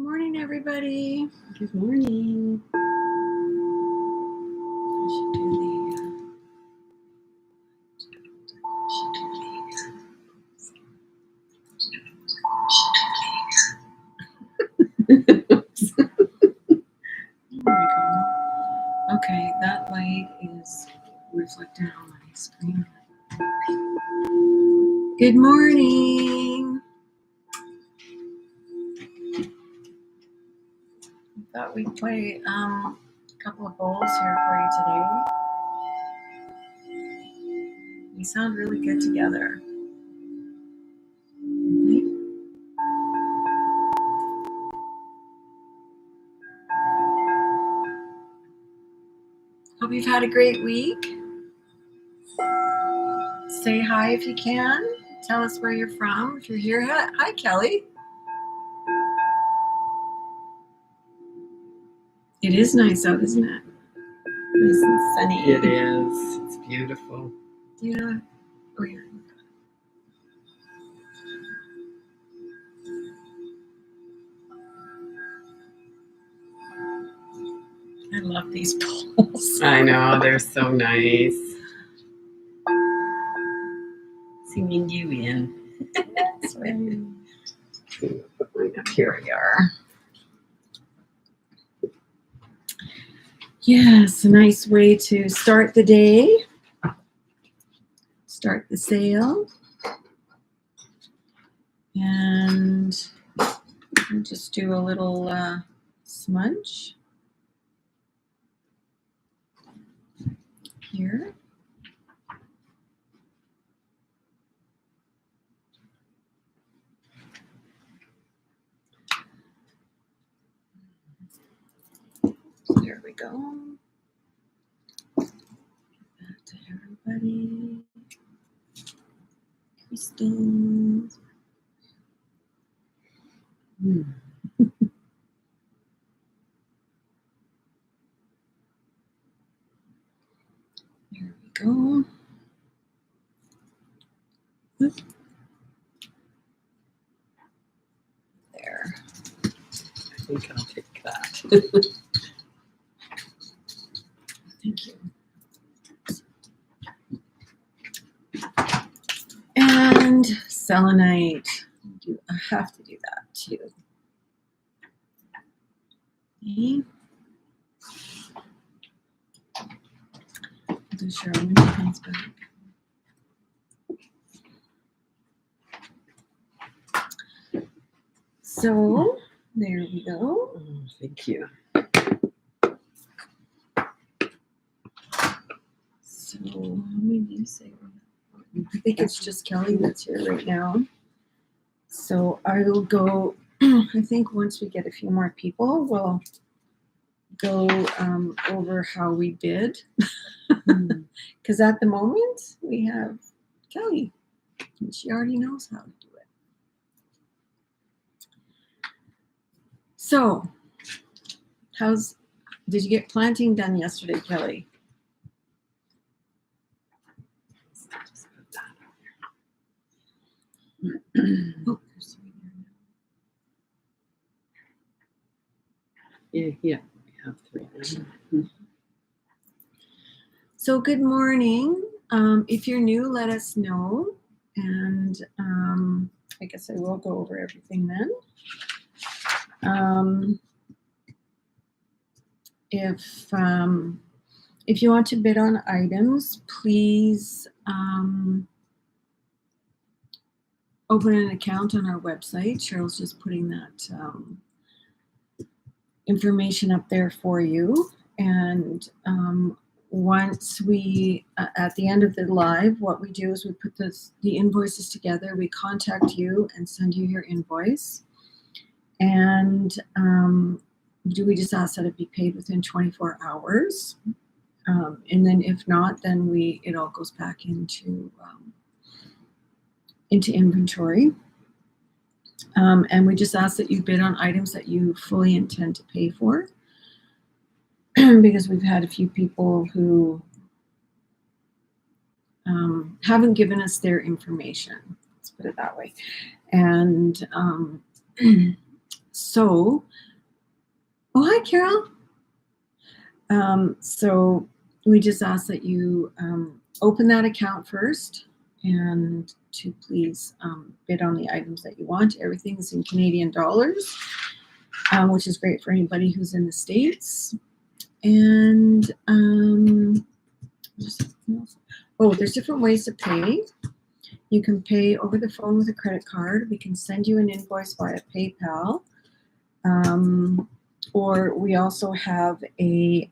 Good morning, everybody. Good morning. I should do There we go. Okay, that light is reflecting on my screen. Good morning. I thought we'd play a couple of bowls here for you today. We sound really good together. Okay. Hope you've had a great week. Say hi if you can. Tell us where you're from. If you're here, hi Kelly. It is nice out, isn't it? Nice and sunny. It is. It's beautiful. Do you know? Oh, yeah. I love these bowls. I know, they're so nice. Singing you in. That's right. Put mine up here. We are. Yes, a nice way to start the day. Start the sale. And I'll just do a little smudge here. There we go. Give that to everybody. Crystals. There we go. There. I think I'll take that. Thank you. And selenite. I have to do that too. Okay. I'll do Cheryl when she comes back. So there we go. Oh, thank you. So how many do you say? I think it's just Kelly that's here right now. So I will go. I think once we get a few more people, we'll go over how we bid. Because at the moment we have Kelly, and she already knows how to do it. So, did you get planting done yesterday, Kelly? Just put that on Oh, there's three there now. Yeah, we have three. So good morning. If you're new, let us know, and I guess I will go over everything then. If you want to bid on items, please open an account on our website. Cheryl's just putting that information up there for you. And once we, at the end of the live, what we do is we put the invoices together. We contact you and send you your invoice. And we just ask that it be paid within 24 hours. And then if not, then it all goes back into inventory. And we just ask that you bid on items that you fully intend to pay for. Because we've had a few people who haven't given us their information. Let's put it that way. And So, oh, hi, Carol. So we just ask that you open that account first and to please bid on the items that you want. Everything is in Canadian dollars, which is great for anybody who's in the States. And there's different ways to pay. You can pay over the phone with a credit card. We can send you an invoice via PayPal. Or we also have a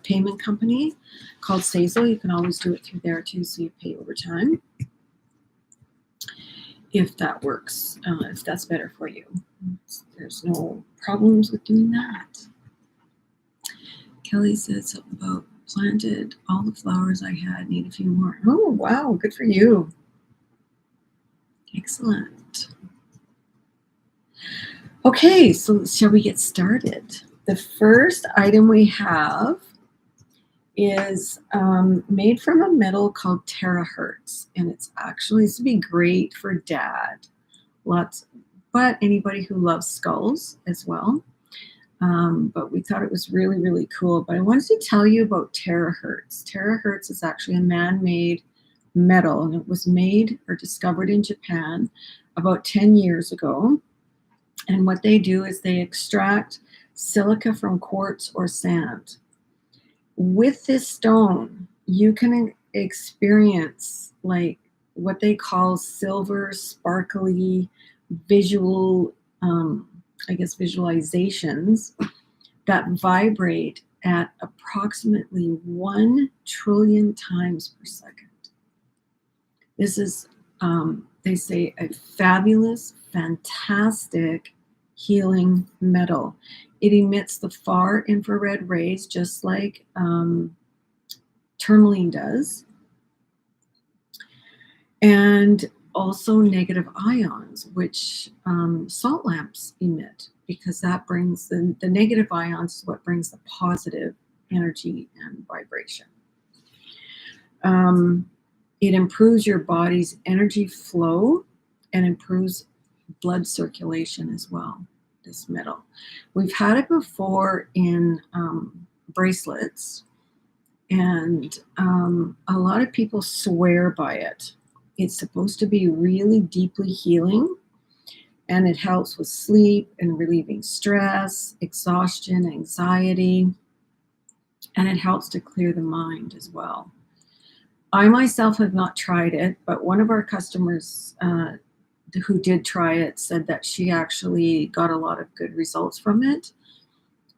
payment company called Sazel. You can always do it through there too, so you pay over time. If that works, if that's better for you. There's no problems with doing that. Kelly said something about planted all the flowers I had, need a few more. Oh, wow, good for you. Excellent. Okay, so shall we get started? The first item we have is made from a metal called terahertz, and it's actually to be great for dad. But anybody who loves skulls as well. But we thought it was really, really cool. But I wanted to tell you about terahertz. Terahertz is actually a man-made metal, and it was made or discovered in Japan about 10 years ago. And what they do is they extract silica from quartz or sand. With this stone, you can experience like what they call silver, sparkly, visual, visualizations that vibrate at approximately 1 trillion times per second. This is, they say, a fabulous, fantastic healing metal. It emits the far infrared rays just like tourmaline does, and also negative ions, which salt lamps emit, because that brings the negative ions is what brings the positive energy and vibration. It improves your body's energy flow and improves blood circulation as well, this metal. We've had it before in bracelets, and a lot of people swear by it. It's supposed to be really deeply healing, and it helps with sleep and relieving stress, exhaustion, anxiety, and it helps to clear the mind as well. I myself have not tried it, but one of our customers who did try it said that she actually got a lot of good results from it.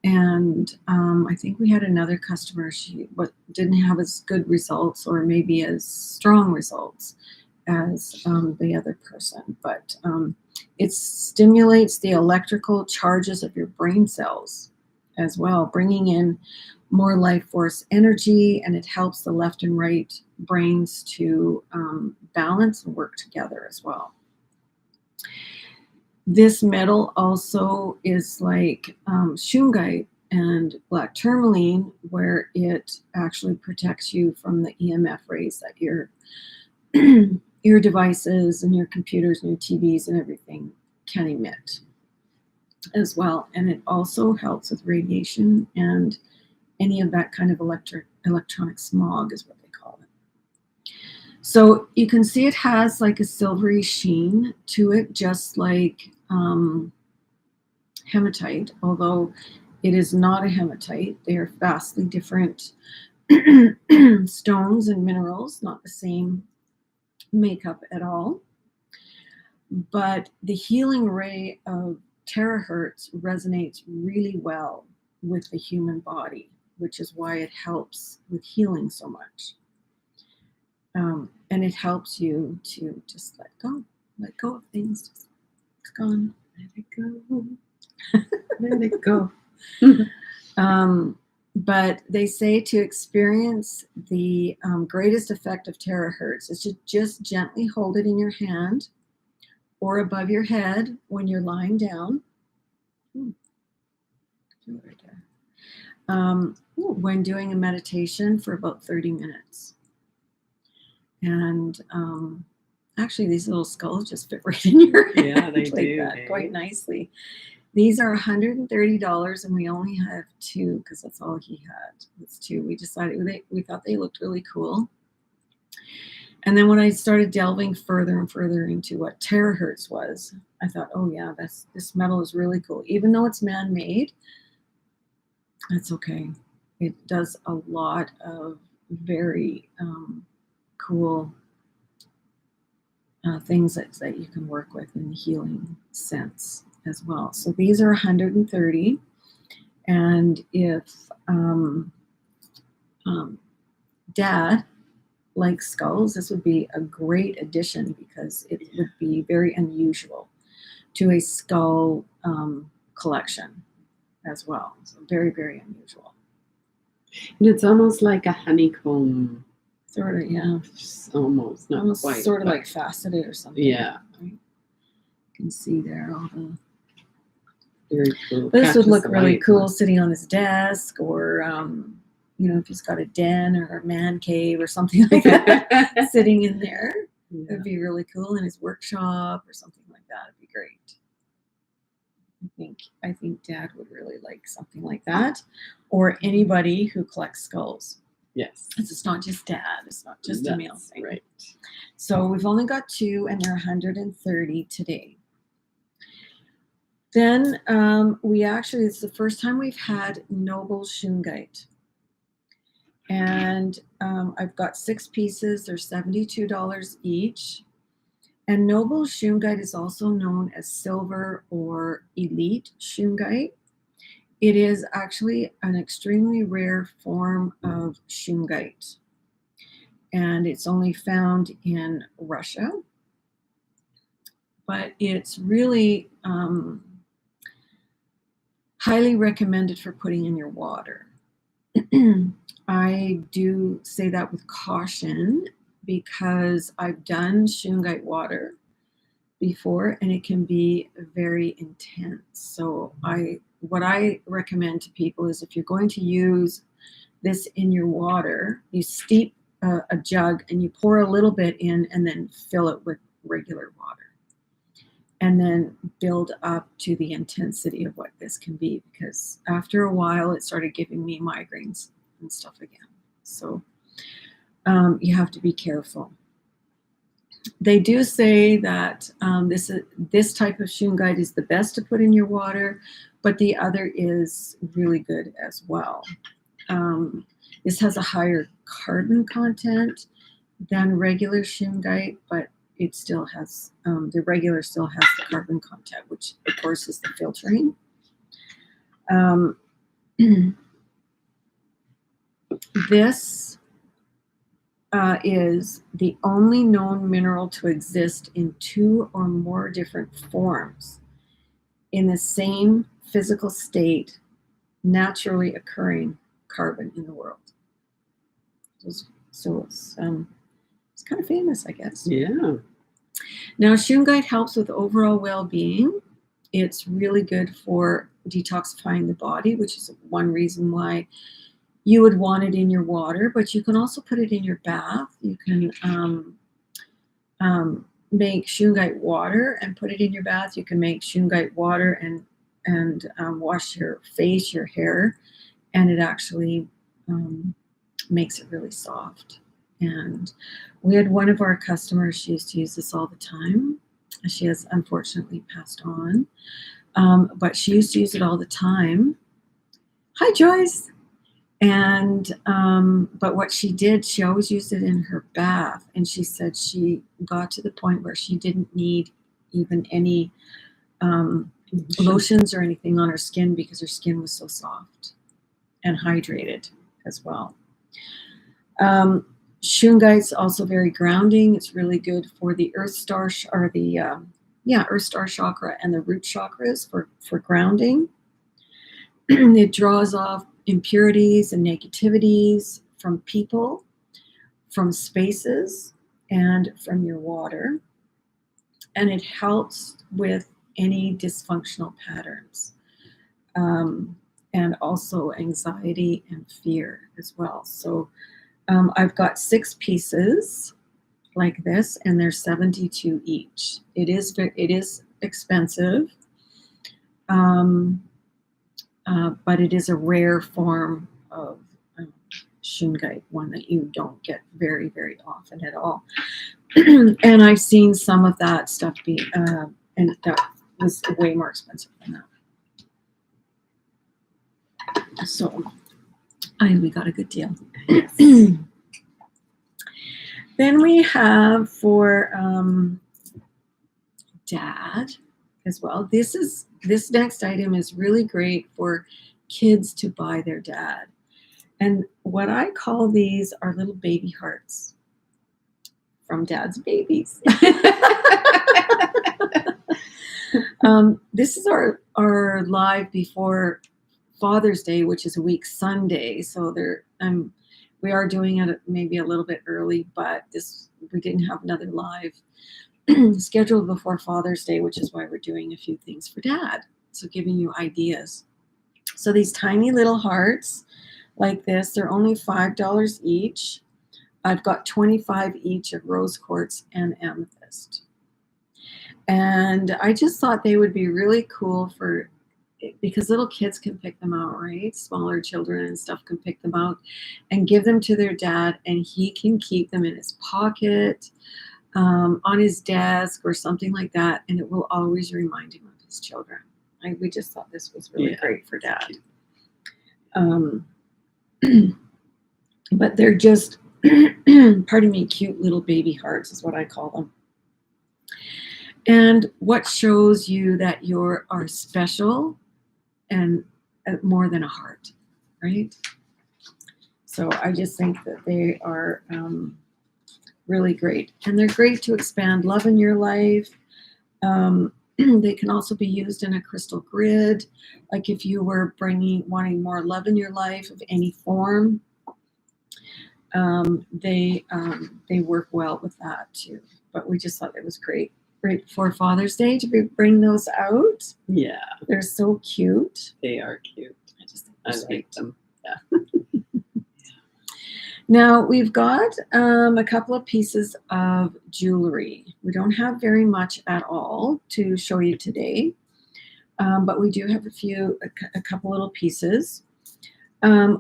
And I think we had another customer, but didn't have as good results or maybe as strong results as the other person. But it stimulates the electrical charges of your brain cells as well, bringing in more life force energy, and it helps the left and right brains to balance and work together as well. This metal also is like shungite and black tourmaline, where it actually protects you from the EMF rays that your devices and your computers and your TVs and everything can emit as well. And it also helps with radiation and any of that kind of electronic smog is what they call it. So you can see it has like a silvery sheen to it, just like hematite, although it is not a hematite. They are vastly different stones and minerals, not the same makeup at all. But the healing ray of terahertz resonates really well with the human body, which is why it helps with healing so much. And it helps you to just let go of things. Just, it's gone. Let it go. Let it go. But they say to experience the greatest effect of terahertz is to just gently hold it in your hand or above your head when you're lying down. Right there. When doing a meditation for about 30 minutes. And Actually, these little skulls just fit right in your hand Yeah, they like do, that eh? quite nicely. These are $130, and we only have 2 because that's all he had. It's 2. We decided we thought they looked really cool. And then when I started delving further and further into what terahertz was, I thought, oh yeah, this metal is really cool. Even though it's man-made, that's okay. It does a lot of very cool things that you can work with in the healing sense as well. So these are 130, and if Dad likes skulls, this would be a great addition because it would be very unusual to a skull collection as well. So very, very unusual. And it's almost like a honeycomb. Sort of, yeah. Almost, not Almost quite. sort of but like faceted or something. Yeah. Right? You can see there all the. Very cool. This would Catches look the really light. cool sitting on his desk, or if he's got a den or a man cave or something like that sitting in there. Yeah. It'd be really cool in his workshop or something like that. It'd be great. I think Dad would really like something like that, or anybody who collects skulls. Yes. It's not just Dad. It's not just a male thing. Right. So we've only got 2, and they're 130 today. Then it's the first time we've had noble shungite. And I've got 6 pieces. They're $72 each. And noble shungite is also known as silver or elite shungite. It is actually an extremely rare form of shungite. And it's only found in Russia. But it's really highly recommended for putting in your water. I do say that with caution because I've done shungite water before, and it can be very intense. So what I recommend to people is, if you're going to use this in your water, you steep a jug and you pour a little bit in and then fill it with regular water. And then build up to the intensity of what this can be, because after a while it started giving me migraines and stuff again. So you have to be careful. They do say that this type of shungite is the best to put in your water, but the other is really good as well. This has a higher carbon content than regular shungite, but it still has, the regular still has the carbon content, which of course is the filtering. This is the only known mineral to exist in 2 or more different forms in the same physical state, naturally occurring carbon in the world. So it's kind of famous, I guess. Yeah. Now, shungite helps with overall well-being. It's really good for detoxifying the body, which is one reason why you would want it in your water, but you can also put it in your bath. You can make shungite water and put it in your bath. You can make shungite water and wash your face, your hair, and it actually makes it really soft. And we had one of our customers, she used to use this all the time. She has unfortunately passed on, but she used to use it all the time. Hi, Joyce. And but what she did, she always used it in her bath, and she said she got to the point where she didn't need even any lotions or anything on her skin, because her skin was so soft and hydrated as well. Shungite's also very grounding. It's really good for the Earth Star Earth Star chakra and the root chakras for grounding. It draws off impurities and negativities from people, from spaces, and from your water. And it helps with any dysfunctional patterns, and also anxiety and fear as well. So I've got 6 pieces, like this, and they're $72 each. It is expensive, but it is a rare form of shungite, one that you don't get very, very often at all. And I've seen some of that stuff be, and that was way more expensive than that. So we got a good deal. Then we have for Dad as well. This next item is really great for kids to buy their dad. And what I call these are little baby hearts from Dad's babies. This is our live before Father's Day, which is a week Sunday. So we are doing it maybe a little bit early, but we didn't have another live scheduled before Father's Day, which is why we're doing a few things for Dad. So giving you ideas. So these tiny little hearts like this, they're only $5 each. I've got 25 each of rose quartz and amethyst. And I just thought they would be really cool because little kids can pick them out, right? Smaller children and stuff can pick them out and give them to their dad, and he can keep them in his pocket, on his desk or something like that, and it will always remind him of his children. We just thought this was really great for Dad. But they're just, pardon me, cute little baby hearts is what I call them. And what shows you that you are special and more than a heart, right? So I just think that they are really great. And they're great to expand love in your life. They can also be used in a crystal grid. Like if you were wanting more love in your life of any form, they work well with that too. But we just thought it was great for Father's Day to bring those out. Yeah. They're so cute. They are cute. I like them. Yeah. Now we've got a couple of pieces of jewelry. We don't have very much at all to show you today, but we do have a couple little pieces.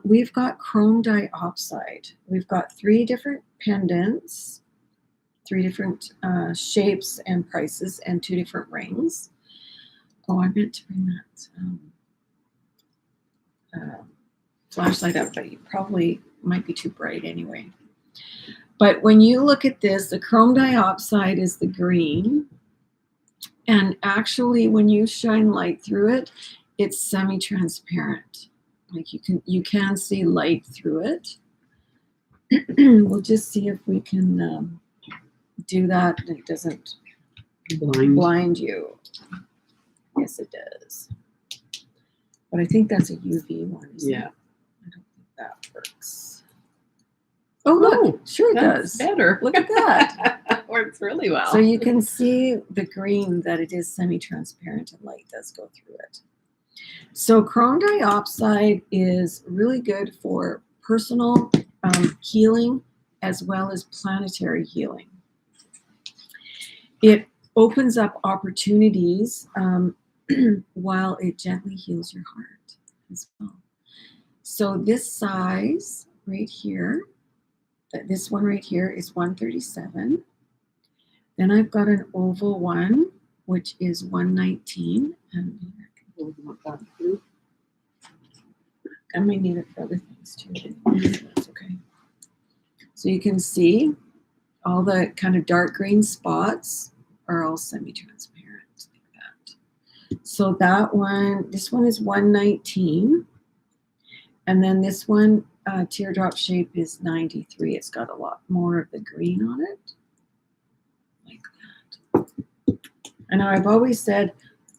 We've got chrome diopside. We've got 3 different pendants, 3 different shapes and prices, and 2 different rings. Oh, I meant to bring that flashlight up, but you probably might be too bright anyway. But when you look at this, the chrome diopside is the green, and actually when you shine light through it, it's semi-transparent. Like you can see light through it. We'll just see if we can do that and it doesn't blind you. Yes, it does. But I think that's a UV one, isn't it? I don't think that works. Oh, look, sure it does. Better. Look at that. Works really well. So you can see the green, that it is semi-transparent and light does go through it. So chrome diopside is really good for personal healing as well as planetary healing. It opens up opportunities while it gently heals your heart as well. So this size right here, this one right here is 137. Then I've got an oval one, which is 119. And I may need it for other things too. That's okay. So you can see all the kind of dark green spots are all semi-transparent like that. So this one is 119. And then this one, teardrop shape, is 93. It's got a lot more of the green on it. Like that. And I've always said,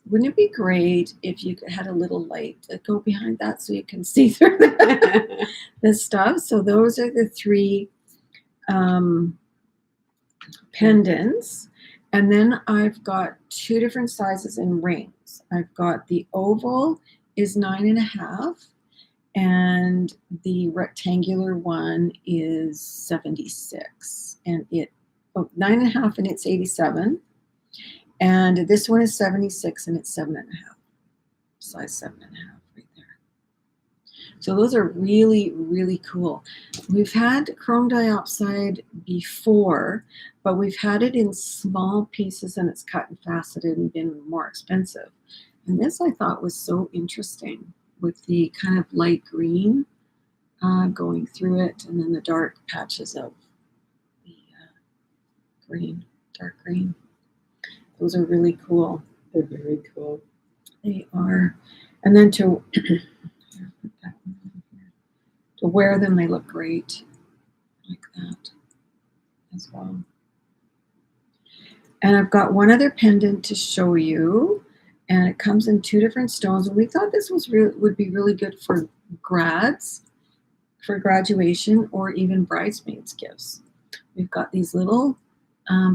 wouldn't it be great if you had a little light that go behind that so you can see through this stuff? So those are the 3 pendants. And then I've got 2 different sizes in rings. I've got the oval is 9.5, and the rectangular one is 76. And it 9.5 and it's 87. And this one is 76 and it's 7.5. Size 7.5 right there. So those are really, really cool. We've had chrome diopside before, but we've had it in small pieces and it's cut and faceted and been more expensive. And this I thought was so interesting with the kind of light green going through it, and then the dark patches of the green, dark green. Those are really cool. They're very cool. They are. And then to wear them, they look great like that as well. And I've got one other pendant to show you, and it comes in 2 different stones. And we thought this was would be really good for grads, for graduation, or even bridesmaids gifts. We've got these little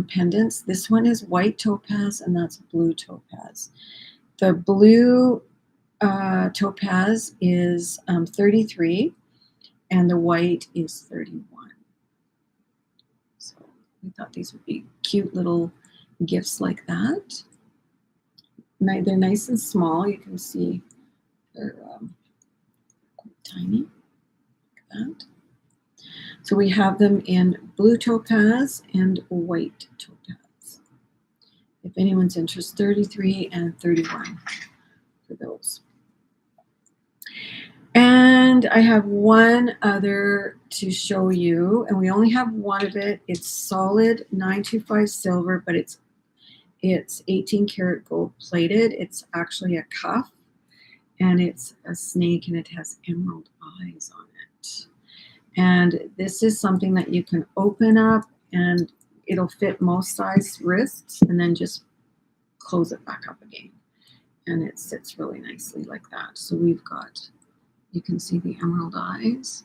pendants. This one is white topaz, and that's blue topaz. The blue topaz is 33, and the white is 31. So we thought these would be cute little gifts like that. They're nice and small. You can see they're quite tiny, like that. So we have them in blue topaz and white topaz. If anyone's interested, 33 and 31 for those. And I have one other to show you, and we only have one of it. It's solid 925 silver, but it's 18 karat gold plated. It's actually a cuff, and it's a snake, and it has emerald eyes on it. And this is something that you can open up, and it'll fit most size wrists, and then just close it back up again. And it sits really nicely like that. So we've got, you can see the emerald eyes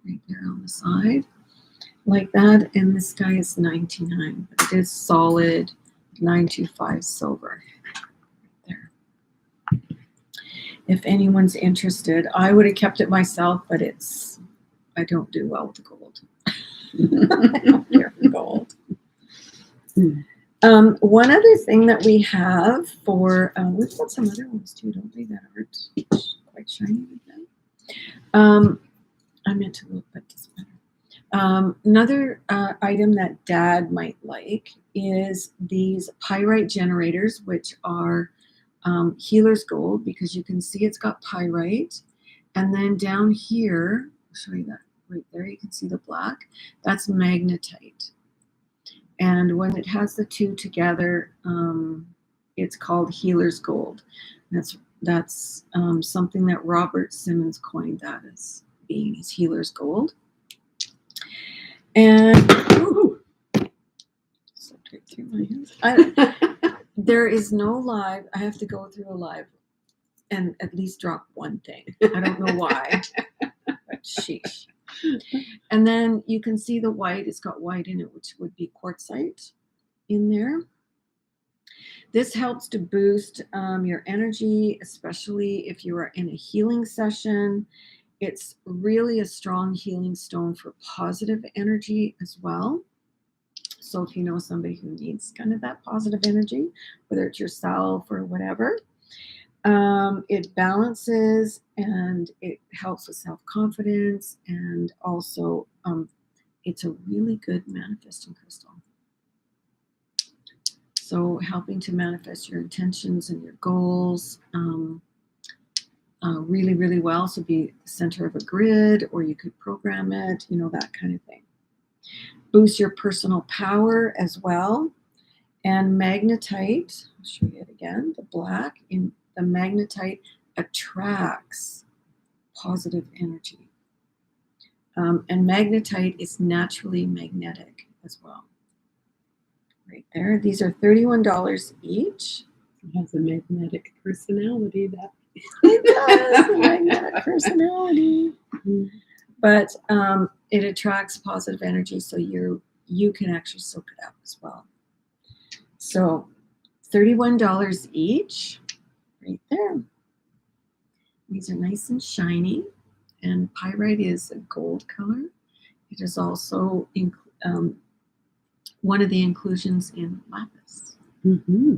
right there on the side, like that. And this guy is 99, but it is solid 925 silver right there. If anyone's interested, I would have kept it myself, but I don't do well with the gold. I don't care for gold. One other thing that we have for, we've got some other ones too, don't we, that aren't quite shiny like that. I meant to look, but it's better. Another item that Dad might like is these pyrite generators, which are healer's gold, because you can see it's got pyrite. And then down here, I'll show you that right there, you can see the black. That's magnetite. And when it has the two together, it's called healer's gold. That's something that Robert Simmons coined that as being his healer's gold. And slipped right through my hands. There is no live. I have to go through a live and at least drop one thing. I don't know why, but sheesh. And then you can see the white. It's got white in it, which would be quartzite in there. This helps to boost your energy, especially if you are in a healing session. It's really a strong healing stone for positive energy as well. So if you know somebody who needs kind of that positive energy, whether it's yourself or whatever, it balances and it helps with self-confidence, and also it's a really good manifesting crystal. So helping to manifest your intentions and your goals really, really well. So be the center of a grid, or you could program it, you know, that kind of thing. Boost your personal power as well. And magnetite, I'll show you it again, the black in the magnetite attracts positive energy. And magnetite is naturally magnetic as well. Right there. These are $31 each. It has a magnetic personality. That it does, a magnetic personality. But it attracts positive energy, so you can actually soak it up as well. So $31 each, right there. These are nice and shiny, and pyrite is a gold color. It is also one of the inclusions in lapis. Mm-hmm.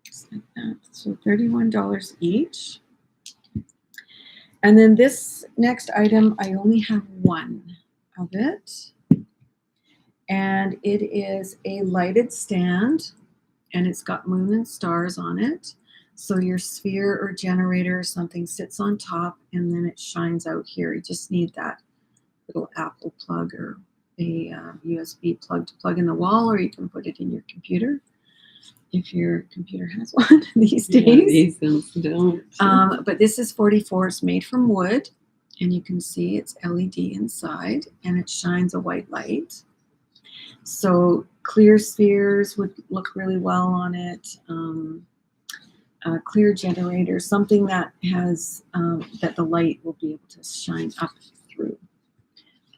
Just like that. So $31 each. And then this next item, I only have one of it. And it is a lighted stand, and it's got moon and stars on it. So your sphere or generator or something sits on top, and then it shines out here. You just need that little Apple plug or a USB plug to plug in the wall, or you can put it in your computer if your computer has one these days. Yeah, these ones don't. But this is 44. It's made from wood, and you can see it's LED inside, and it shines a white light. So clear spheres would look really well on it. Clear generator, something that has that the light will be able to shine up through,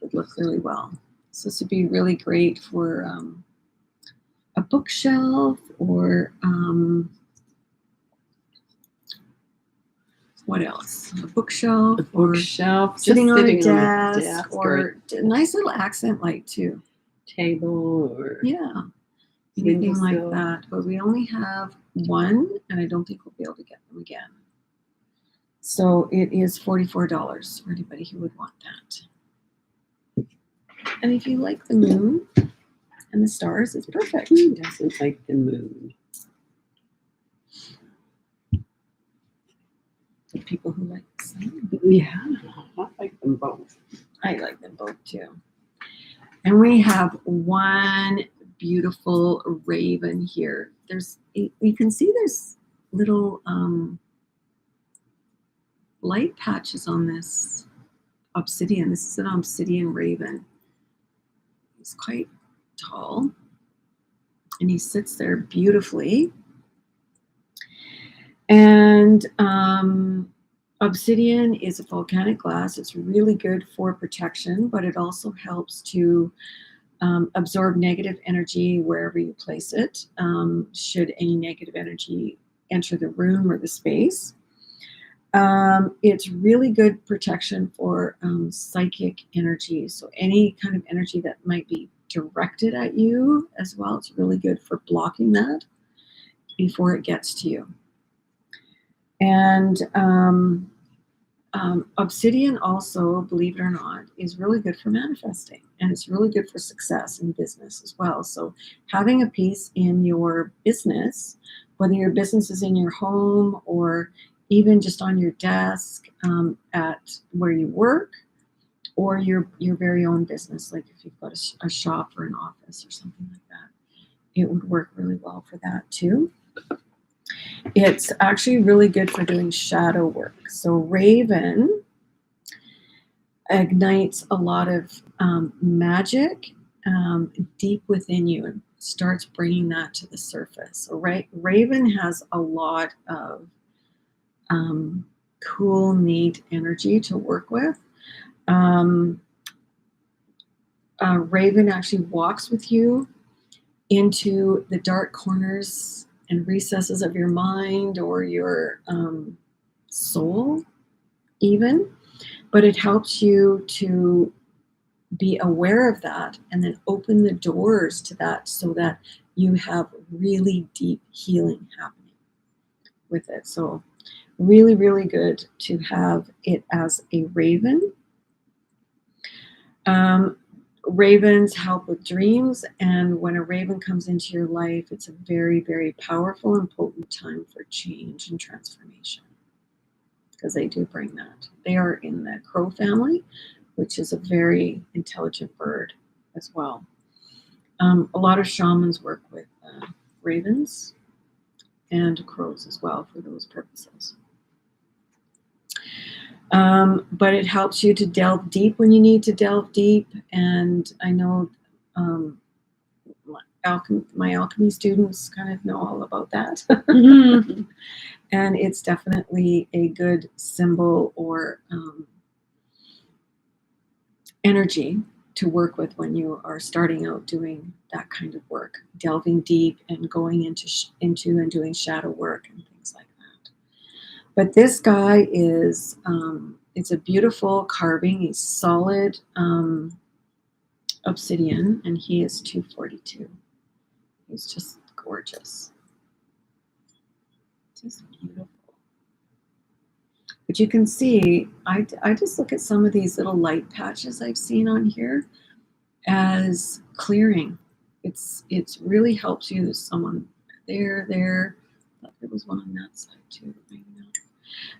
would look really well. So this would be really great for a bookshelf, or what else? A bookshelf, Bookshelf, sitting on a the desk, or a nice little accent light too. Table, or Yeah, anything like windowsill. that. But we only have one, and I don't think we'll be able to get them again. So it is $44 for anybody who would want that. And if you like the moon and the stars, it's perfect. Who doesn't like the moon? The people who like the sun. Yeah, I like them both. I like them both too. And we have one beautiful raven here. You can see there's little light patches on this obsidian. This is an obsidian raven. He's quite tall, and he sits there beautifully. And obsidian is a volcanic glass. It's really good for protection, but it also helps to absorb negative energy wherever you place it, should any negative energy enter the room or the space. It's really good protection for psychic energy. So any kind of energy that might be directed at you as well, it's really good for blocking that before it gets to you. And obsidian also, believe it or not, is really good for manifesting, and it's really good for success in business as well. So having a piece in your business, whether your business is in your home or even just on your desk at where you work, or your very own business, like if you've got a shop or an office or something like that, it would work really well for that too. It's actually really good for doing shadow work. So raven ignites a lot of magic deep within you and starts bringing that to the surface. So raven has a lot of cool, neat energy to work with. Raven actually walks with you into the dark corners and recesses of your mind or your soul even, but it helps you to be aware of that and then open the doors to that so that you have really deep healing happening with it. So really, really good to have it as a raven. Ravens help with dreams, and when a raven comes into your life, it's a very, very powerful and potent time for change and transformation, because they do bring that. They are in the crow family, which is a very intelligent bird as well. A lot of shamans work with ravens and crows as well for those purposes. But it helps you to delve deep when you need to delve deep. And I know my alchemy students kind of know all about that. Mm-hmm. And it's definitely a good symbol or energy to work with when you are starting out doing that kind of work, delving deep and going into and doing shadow work and things like that. But this guy is, it's a beautiful carving. He's solid obsidian, and he is 242. He's just gorgeous. Just beautiful. But you can see, I just look at some of these little light patches I've seen on here as clearing. It's really helps you. There's someone there. I thought there was one on that side too, maybe not.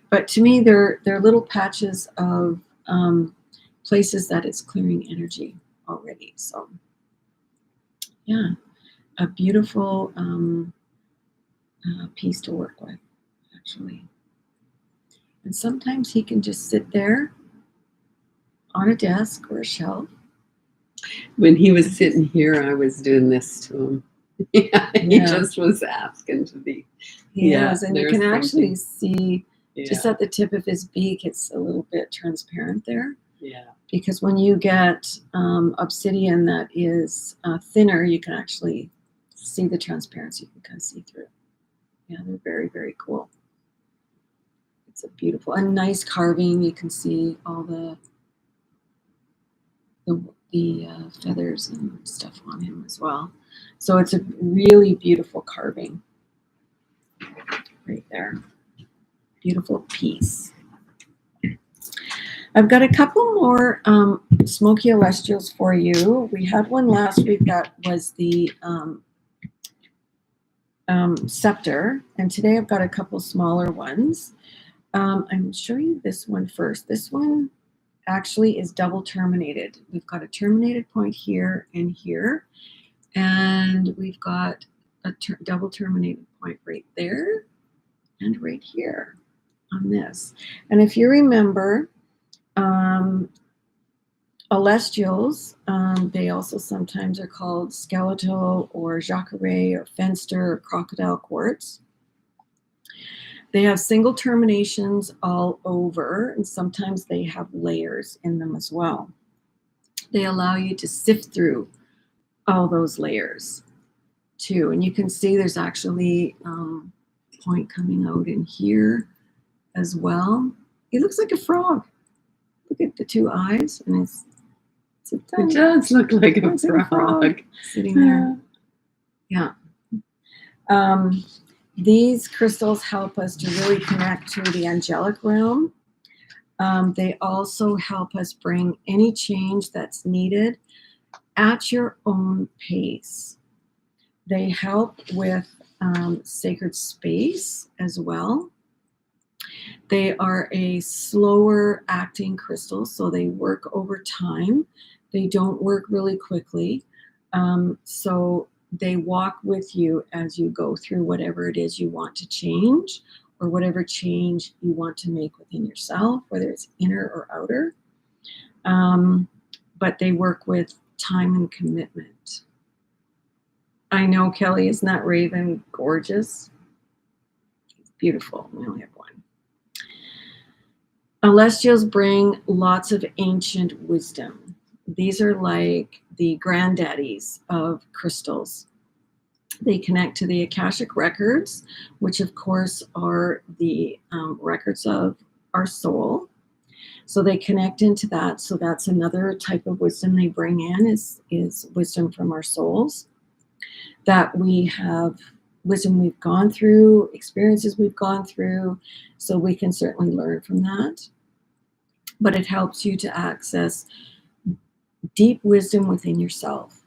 But to me, they're little patches of places that it's clearing energy already. So yeah, a beautiful piece to work with, actually. And sometimes he can just sit there on a desk or a shelf. When he was sitting here, I was doing this to him. Yeah, he just was asking to be. Yes, and you can actually something. see just at the tip of his beak, it's a little bit transparent there. Yeah. Because when you get obsidian that is thinner, you can actually see the transparency. You can kind of see through it. Yeah, they're very, very cool. It's a beautiful, a nice carving. You can see all the feathers and stuff on him as well. So it's a really beautiful carving right there. Beautiful piece. I've got a couple more smoky celestials for you. We had one last week that was the scepter, and today I've got a couple smaller ones. I'm showing you this one first. This one actually is double terminated. We've got a terminated point here and here, and we've got a double terminated point right there and right here on this. And if you remember, celestials, they also sometimes are called skeletal or jacare or fenster or crocodile quartz. They have single terminations all over, and sometimes they have layers in them as well. They allow you to sift through all those layers too. And you can see there's actually point coming out in here as well. It looks like a frog. Look at the two eyes, and it does look like a frog sitting there. Yeah. These crystals help us to really connect to the angelic realm. They also help us bring any change that's needed at your own pace. They help with sacred space as well. They are a slower acting crystal, so they work over time. They don't work really quickly. So they walk with you as you go through whatever it is you want to change, or whatever change you want to make within yourself, whether it's inner or outer. But they work with time and commitment. I know, Kelly, isn't that raven gorgeous? It's beautiful. We only have one. Celestials bring lots of ancient wisdom. These are like the granddaddies of crystals. They connect to the Akashic records, which of course are the records of our soul. So they connect into that. So that's another type of wisdom they bring in is wisdom from our souls. That we have wisdom we've gone through, experiences we've gone through, so we can certainly learn from that. But it helps you to access deep wisdom within yourself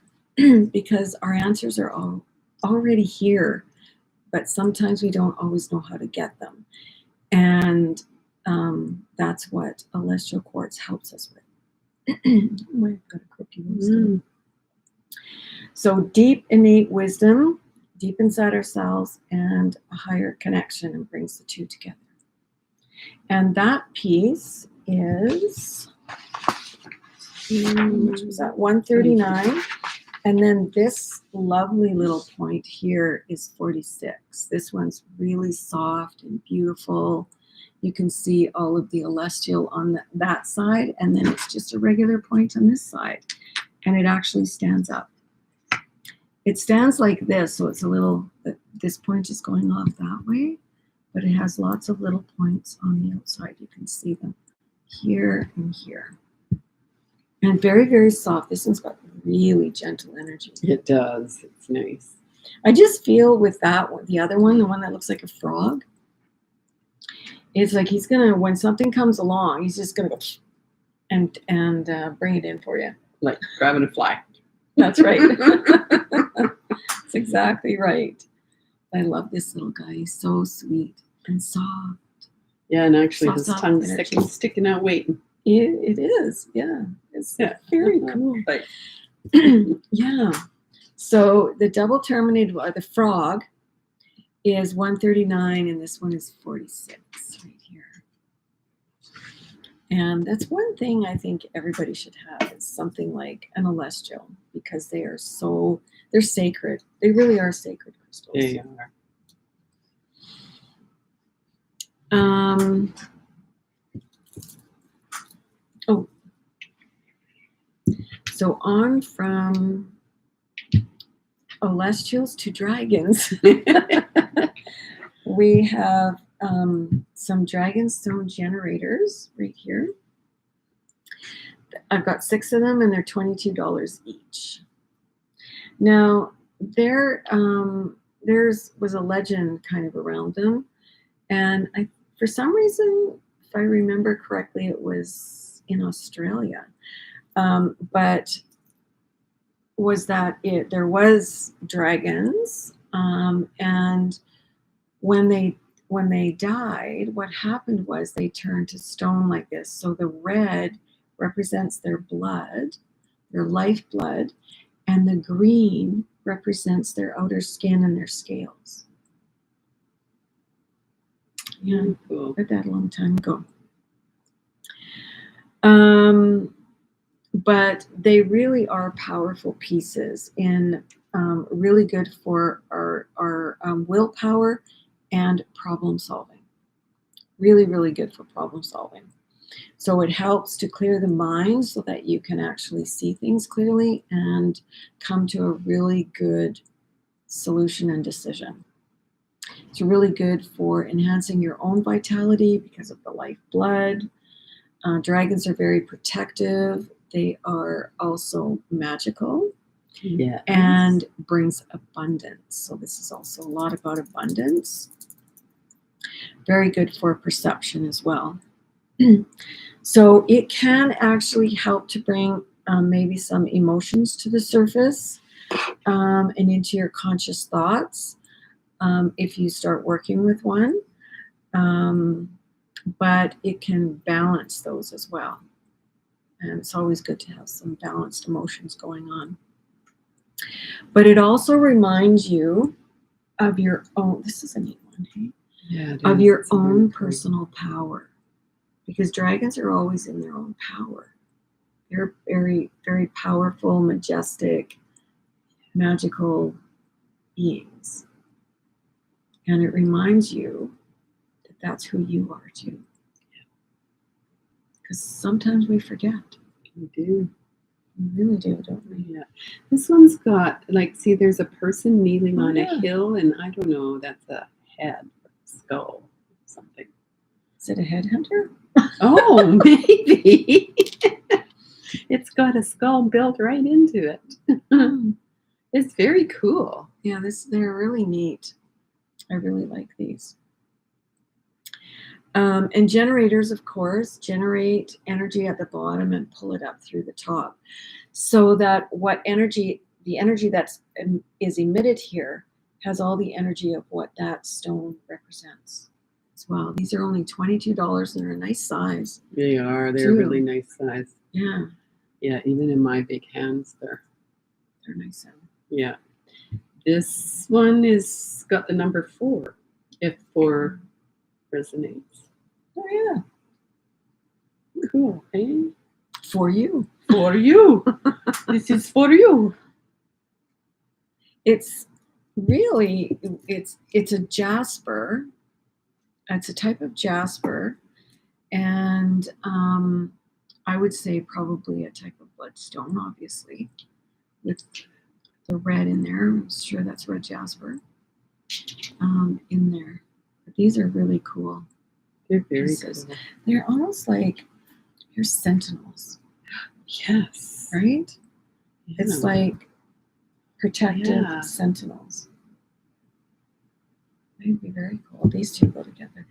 because our answers are all already here, but sometimes we don't always know how to get them. And that's what celestial quartz helps us with. I've got a cookie wisdom. So deep innate wisdom, deep inside ourselves, and a higher connection, and brings the two together. And that piece is, which was at 139. And then this lovely little point here is 46. This one's really soft and beautiful. You can see all of the celestial on that side, and then it's just a regular point on this side. And it actually stands up. It stands like this, so it's a little, this point is going off that way, but it has lots of little points on the outside. You can see them here and here. And very, very soft. This one's got really gentle energy. It does. It's nice. I just feel with that one, the other one, the one that looks like a frog, it's like he's gonna, when something comes along, he's just gonna go and bring it in for you. Like grabbing a fly. That's right. That's exactly right. I love this little guy. He's so sweet and soft. Yeah, and actually his Soft tongue's energy. sticking out waiting. It is. Yeah. It's very cool. Like, Yeah. So the double terminated, the frog is 139 and this one is 46 right here. And that's one thing I think everybody should have is something like an celestial, because they are so, they're sacred. They really are sacred crystals. they are. Oh, so on from celestials to dragons. We have some dragonstone generators right here. I've got 6 of them and they're $22 each. Now, there was a legend kind of around them, and for some reason, if I remember correctly, it was in Australia. But was that it? There was dragons, and when they died, what happened was they turned to stone like this. So the red represents their blood, their lifeblood, and the green represents their outer skin and their scales. Yeah, Cool. I read that a long time ago. But they really are powerful pieces and really good for our willpower and problem solving. Really, really good for problem solving. So it helps to clear the mind so that you can actually see things clearly and come to a really good solution and decision. It's really good for enhancing your own vitality because of the lifeblood. Dragons are very protective. They are also magical. Yeah. And brings abundance. So this is also a lot about abundance. Very good for perception as well. So it can actually help to bring maybe some emotions to the surface and into your conscious thoughts if you start working with one. But it can balance those as well. And it's always good to have some balanced emotions going on. But it also reminds you of your own, this is a neat one, hey? Yeah, it Of is. your It's very own cool. personal power. Because dragons are always in their own power. They're very, very powerful, majestic, magical beings. And it reminds you that that's who you are too. Because sometimes we forget. We do. We really do, don't we? Yeah. This one's got, like, see, there's a person kneeling on yeah. a hill, and I don't know, that's a head or a skull or something. Is it a headhunter? Oh, maybe. It's got a skull built right into it. It's very cool. Yeah, they're really neat. I really like these. And generators, of course, generate energy at the bottom and pull it up through the top. So that the energy that is emitted here has all the energy of what that stone represents as well. These are only $22 and they're a nice size. They are. They're too. really nice size. Yeah, Yeah, even in my big hands, they're nice. yeah. This one is got the number 4, if 4 resonates. Oh yeah, Cool, eh? for you. For you. This is for you. It's really it's a jasper. It's a type of jasper, and I would say probably a type of bloodstone, obviously, with the red in there. I'm sure that's red jasper in there. But these are really cool. They're very pieces. cool. They're almost like you're sentinels, Yes. right? It's like protective Yeah. sentinels. They'd be very cool. These two go together.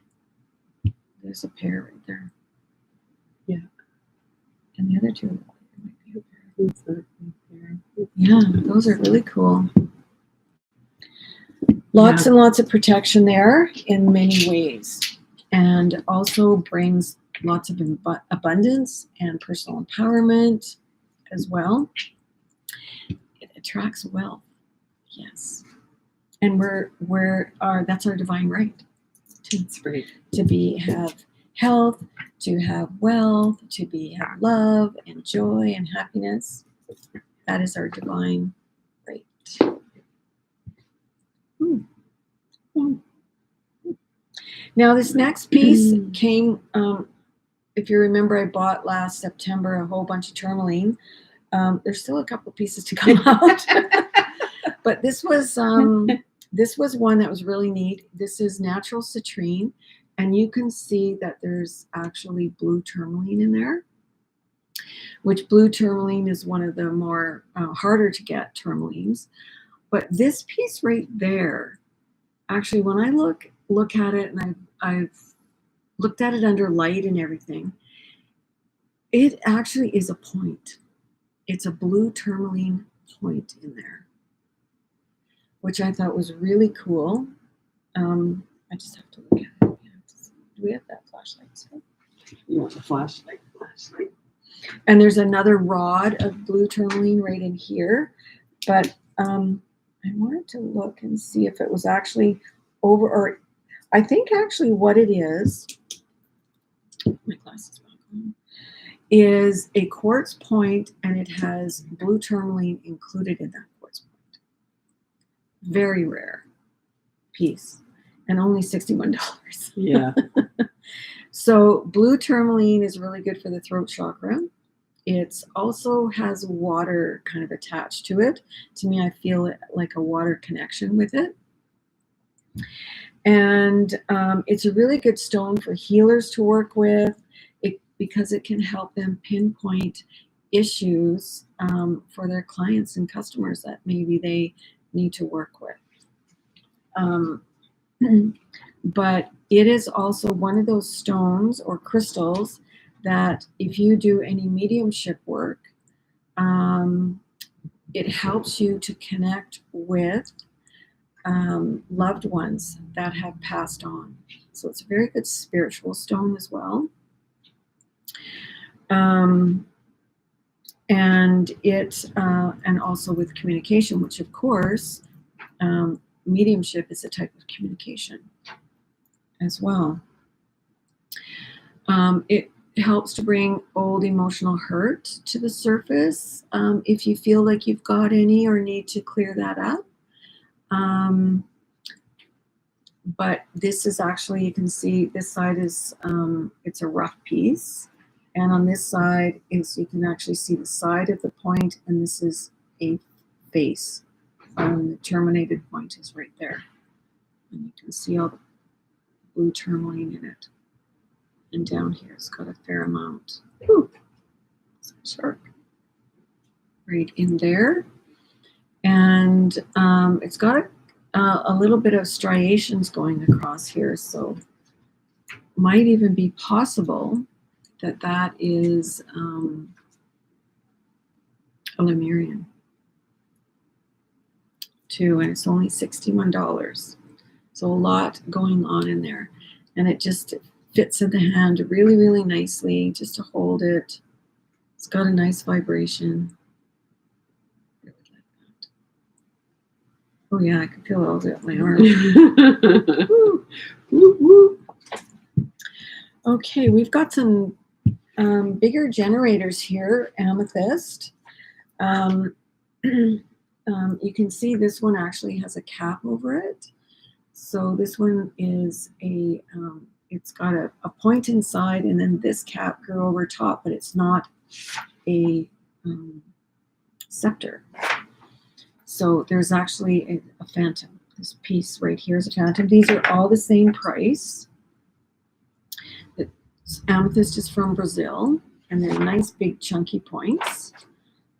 There's a pair right there. Yeah. And the other two might be a pair. It's a pair. Yeah, those are really cool. Lots and lots of protection there in many ways, and also brings lots of abundance and personal empowerment as well. It attracts wealth, yes, and that's our divine right That's right. to have health, to have wealth, to have love and joy and happiness. That is our divine right. Now, this next piece came, if you remember, I bought last September a whole bunch of tourmaline. There's still a couple pieces to come out, but this was one that was really neat. This is natural citrine, and you can see that there's actually blue tourmaline in there, which blue tourmaline is one of the more harder to get tourmalines. But this piece right there, actually, when I look at it, and I've looked at it under light and everything, it actually is a point. It's a blue tourmaline point in there, which I thought was really cool. I just have to look at it. Do we have that flashlight still? You want the flashlight? And there's another rod of blue tourmaline right in here, but I wanted to look and see if it was actually over, or I think actually what it is, my glasses back on, is a quartz point, and it has blue tourmaline included in that quartz point. Very rare piece, and only $61. Yeah. So blue tourmaline is really good for the throat chakra. It also has water kind of attached to it. To me, I feel it like a water connection with it. And it's a really good stone for healers to work with because it can help them pinpoint issues for their clients and customers that maybe they need to work with. But it is also one of those stones or crystals that if you do any mediumship work, it helps you to connect with loved ones that have passed on. So it's a very good spiritual stone as well. And also with communication, which of course, mediumship is a type of communication as well. It helps to bring old emotional hurt to the surface if you feel like you've got any or need to clear that up. But this is actually, you can see this side is, it's a rough piece. And on this side is, you can actually see the side of the point, and this is a face. The terminated point is right there. And you can see all the blue tourmaline in it. And down here, it's got a fair amount. Ooh, it's sharp. Right in there. And it's got a little bit of striations going across here, so might even be possible that is a Lemurian too, and it's only $61. So a lot going on in there, and it just fits in the hand really, really nicely just to hold it. It's got a nice vibration. Oh yeah, I can feel it all at my arm. Woo. Woo, woo. Okay, we've got some bigger generators here, amethyst. You can see this one actually has a cap over it. So this one is it's got a point inside, and then this cap grew over top, but it's not a scepter. So there's actually a phantom. This piece right here is a phantom. These are all the same price. The amethyst is from Brazil, and they're nice big chunky points.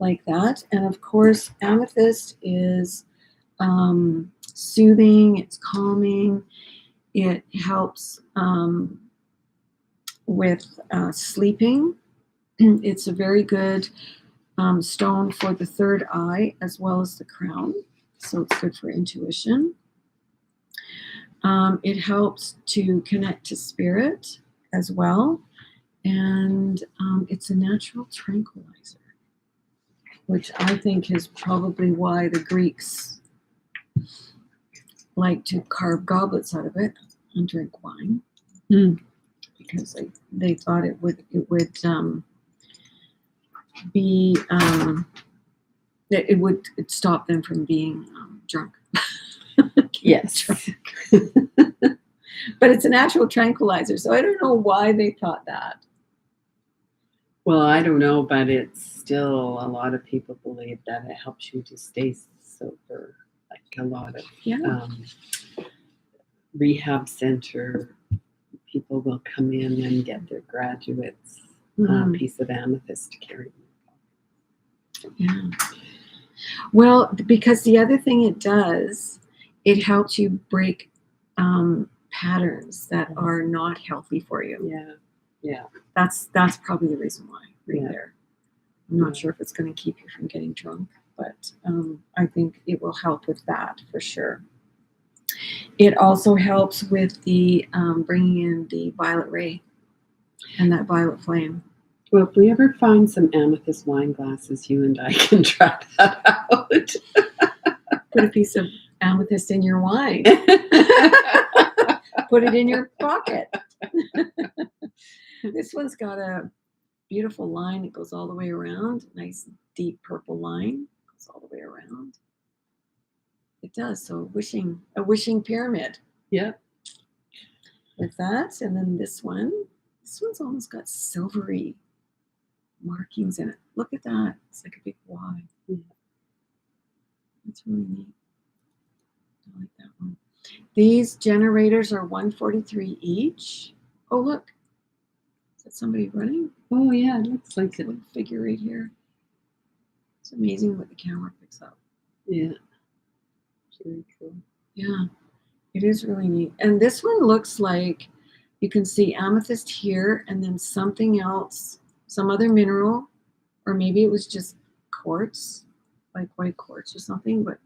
like that. And of course, amethyst is soothing, it's calming, it helps with sleeping. It's a very good stone for the third eye as well as the crown. So it's good for intuition. It helps to connect to spirit as well. And it's a natural tranquilizer, which I think is probably why the Greeks like to carve goblets out of it and drink wine, because they thought it would be it would stop them from being drunk. Yes. But it's a natural tranquilizer, so I don't know why they thought that. Well, I don't know, but it's still a lot of people believe that it helps you to stay sober. Like a lot of rehab center people will come in and get their graduates a piece of amethyst to carry. Yeah. Well, because the other thing it does, it helps you break patterns that are not healthy for you. Yeah. Yeah. That's probably the reason why right Yeah. there. I'm not sure if it's going to keep you from getting drunk, but I think it will help with that for sure. It also helps with the bringing in the violet ray and that violet flame. Well, if we ever find some amethyst wine glasses, you and I can try that out. Put a piece of amethyst in your wine. Put it in your pocket. This one's got a beautiful line that goes all the way around. Nice deep purple line goes all the way around. It does. So a wishing pyramid. Yeah. With that, and then this one's almost got silvery markings in it. Look at that. It's like a big Y. Yeah. That's really neat. I like that one. These generators are $143 each. Oh, look. Is that somebody running? Oh, yeah. It looks like It's a little figure right here. It's amazing what the camera picks up. Yeah. Very cool. Yeah. It is really neat. And this one looks like you can see amethyst here and then something else, some other mineral, or maybe it was just quartz, like white quartz or something, but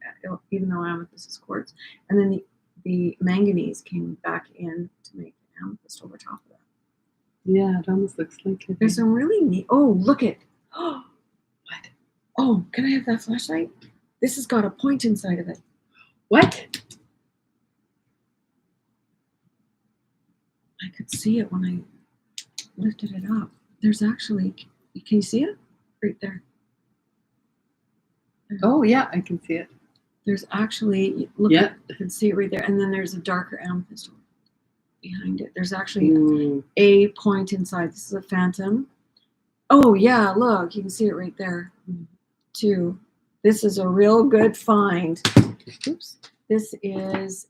even though amethyst is quartz. And then the manganese came back in to make amethyst over top of that. Yeah, it almost looks like it. There's some really neat, oh, look it. What? Oh, can I have that flashlight? This has got a point inside of it. What? I could see it when I lifted it up. There's actually, can you see it? Right there. Oh, yeah, I can see it. There's actually, look, you can see it right there. And then there's a darker amethyst behind it. There's actually a point inside. This is a phantom. Oh, yeah, look, you can see it right there, too. This is a real good find. Oops. This is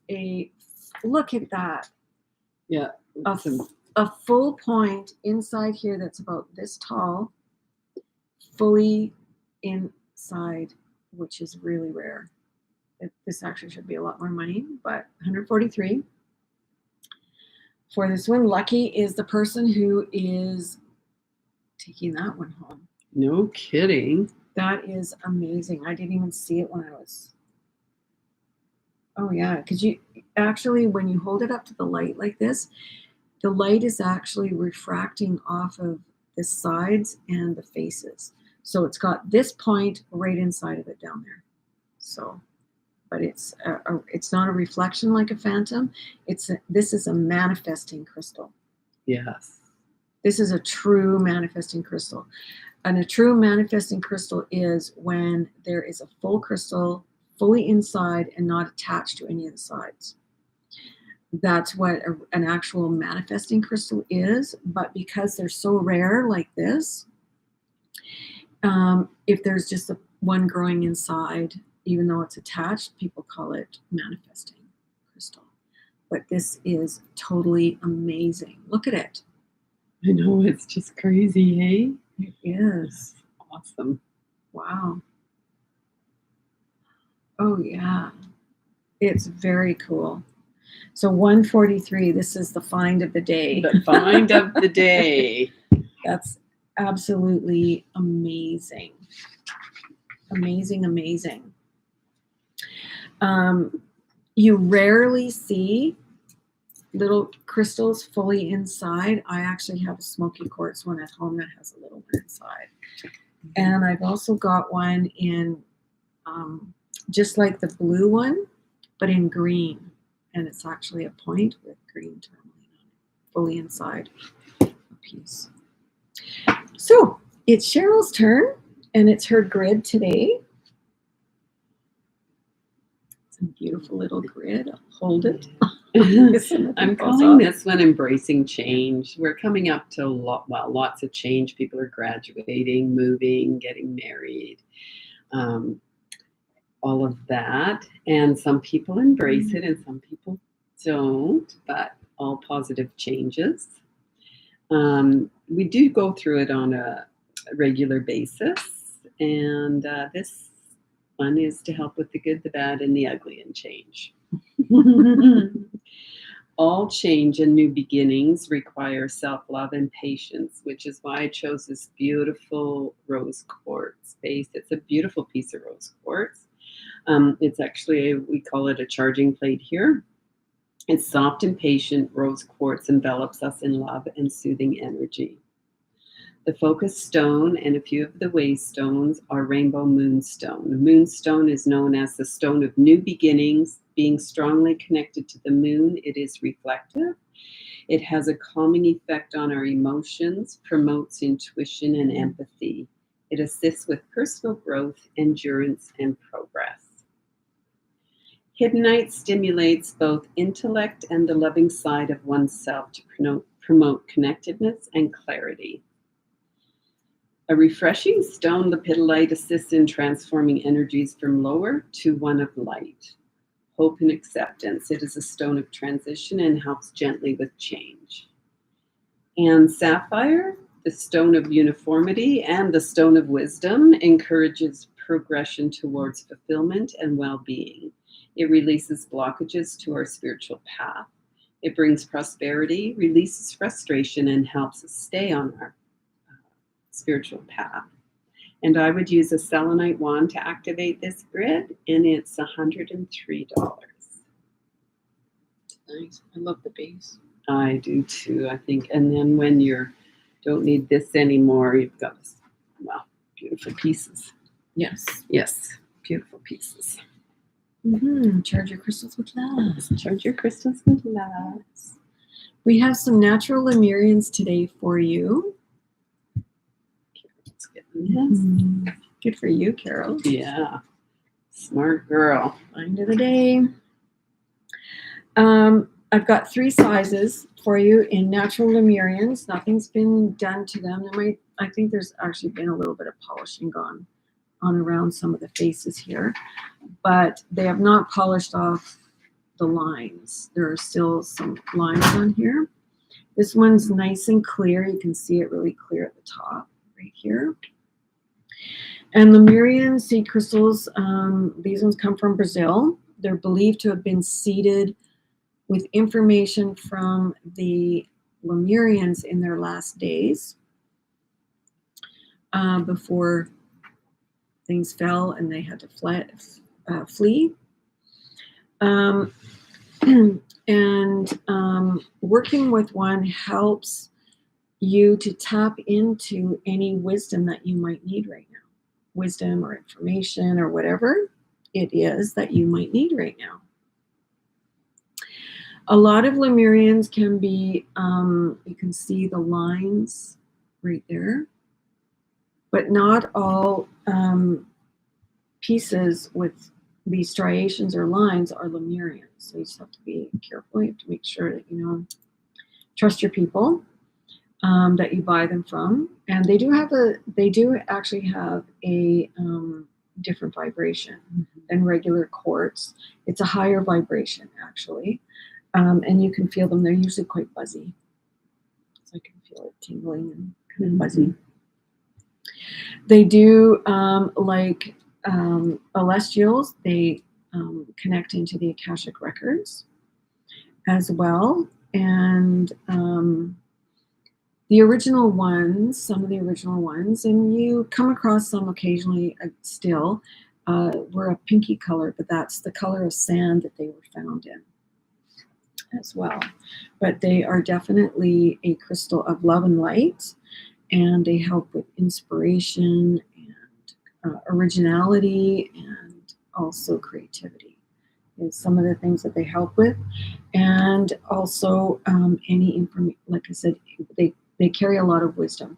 look at that. Yeah. A full point inside here that's about this tall, fully inside, which is really rare. This actually should be a lot more money, but $143 for this one. Lucky is the person who is taking that one home. No kidding. That is amazing. I didn't even see it when I was. Oh yeah, because you actually, when you hold it up to the light like this, the light is actually refracting off of the sides and the faces. So it's got this point right inside of it down there. So, but it's not a reflection like a phantom. This is a manifesting crystal. Yes. This is a true manifesting crystal. And a true manifesting crystal is when there is a full crystal, fully inside and not attached to any of the sides. That's what an actual manifesting crystal is. But because they're so rare like this, if there's just one growing inside, even though it's attached, people call it manifesting crystal. But this is totally amazing. Look at it. I know, it's just crazy, hey? It is. Awesome. Wow. Oh, yeah. It's very cool. So 143, this is the find of the day. The find of the day. That's absolutely amazing. Amazing, amazing. You rarely see little crystals fully inside. I actually have a smoky quartz one at home that has a little one inside. And I've also got one in just like the blue one, but in green. And it's actually a point with green tourmaline on it, fully inside a piece. So it's Cheryl's turn, and it's her grid today. It's a beautiful little grid. I'll hold it. I'm calling this one embracing change. We're coming up to lots of change. People are graduating, moving, getting married, all of that. And some people embrace it and some people don't, but all positive changes. We do go through it on a regular basis. And this one is to help with the good, the bad, and the ugly in change. All change and new beginnings require self-love and patience, which is why I chose this beautiful rose quartz base. It's a beautiful piece of rose quartz. It's actually, we call it a charging plate here. It's soft and patient. Rose quartz envelops us in love and soothing energy. The focus stone and a few of the way stones are rainbow moonstone. The moonstone is known as the stone of new beginnings. Being strongly connected to the moon, it is reflective. It has a calming effect on our emotions, promotes intuition and empathy. It assists with personal growth, endurance, and progress. Hiddenite stimulates both intellect and the loving side of oneself to promote connectedness and clarity. A refreshing stone, lepidolite, assists in transforming energies from lower to one of light. Hope and acceptance. It is a stone of transition and helps gently with change. And sapphire, the stone of uniformity and the stone of wisdom, encourages progression towards fulfillment and well-being. It releases blockages to our spiritual path. It brings prosperity, releases frustration, and helps us stay on our spiritual path. And I would use a selenite wand to activate this grid, and it's $103. Nice. I love the base. I do too, I think. And then when you don't need this anymore, you've got this, well, beautiful pieces. Yes. Yes, beautiful pieces. Charge your crystals with love. Charge your crystals with love. We have some natural Lemurians today for you. Let's get this. Good for you, Carol. Yeah, smart girl. Find of the day. I've got 3 sizes for you in natural Lemurians. Nothing's been done to them. I think there's actually been a little bit of polishing gone on around some of the faces here, but they have not polished off the lines. There are still some lines on here. This one's nice and clear. You can see it really clear at the top right here. And Lemurian seed crystals, these ones come from Brazil. They're believed to have been seeded with information from the Lemurians in their last days before things fell and they had to flee. Working with one helps you to tap into any wisdom that you might need right now. Wisdom or information or whatever it is that you might need right now. A lot of Lemurians can be, you can see the lines right there, but not all pieces with these striations or lines are Lemurians. So you just have to be careful. You have to make sure that trust your people that you buy them from. And they do actually have a different vibration than regular quartz. It's a higher vibration actually. And you can feel them. They're usually quite buzzy. So I can feel it tingling and kind of buzzy. They do like celestials. They connect into the Akashic records as well. And the original ones, some of the original ones, and you come across some occasionally still, were a pinky color, but that's the color of sand that they were found in as well. But they are definitely a crystal of love and light, and they help with inspiration and originality and also creativity is some of the things that they help with. And also any information, like I said, they carry a lot of wisdom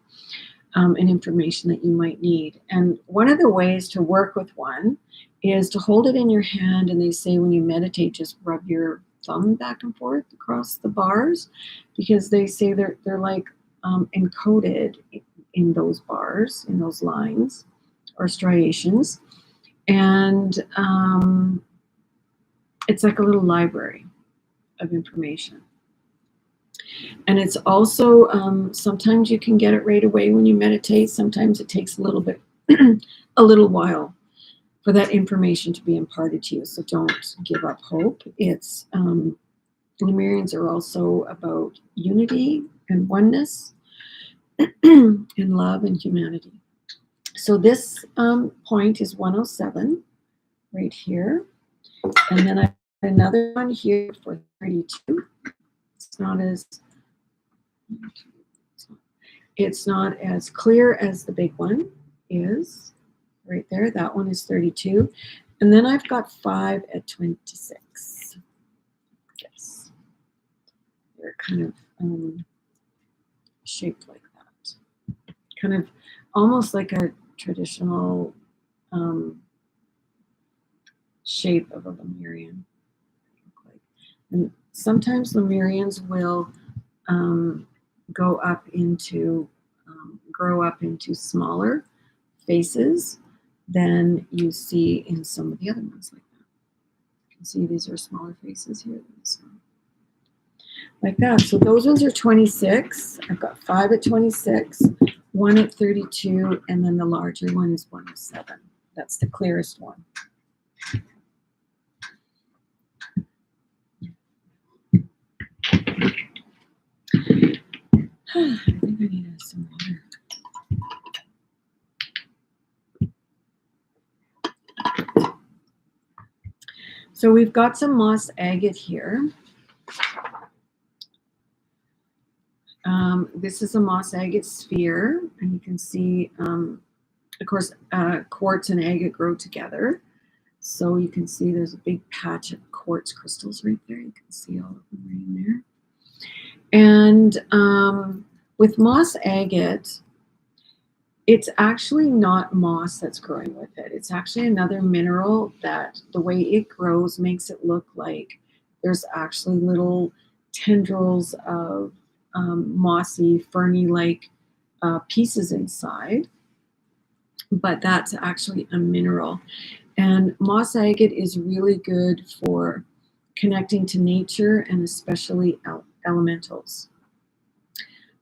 and information that you might need. And one of the ways to work with one is to hold it in your hand, and they say when you meditate, just rub your thumb back and forth across the bars, because they say they're like encoded in those bars, in those lines or striations. And it's like a little library of information. And it's also, sometimes you can get it right away when you meditate. Sometimes it takes a little bit, a little while for that information to be imparted to you. So don't give up hope. It's, Lemurians are also about unity and oneness and love and humanity. So this point is 107 right here. And then I have another one here for 32. It's not as clear as the big one is right there. That one is 32. And then I've got 5 at 26. Yes. They're kind of shaped like that. Kind of almost like a traditional shape of a Lemurian. And sometimes Lemurians will grow up into smaller faces than you see in some of the other ones like that. You can see these are smaller faces here. Like that. So those ones are 26. I've got 5 at 26, 1 at 32, and then the larger one is 107. That's the clearest one. I think I need some water. So we've got some moss agate here. This is a moss agate sphere, and you can see, of course, quartz and agate grow together. So you can see there's a big patch of quartz crystals right there. You can see all of them right in there. And with moss agate, it's actually not moss that's growing with it. It's actually another mineral that the way it grows makes it look like there's actually little tendrils of mossy, ferny-like pieces inside. But that's actually a mineral. And moss agate is really good for connecting to nature and especially elementals.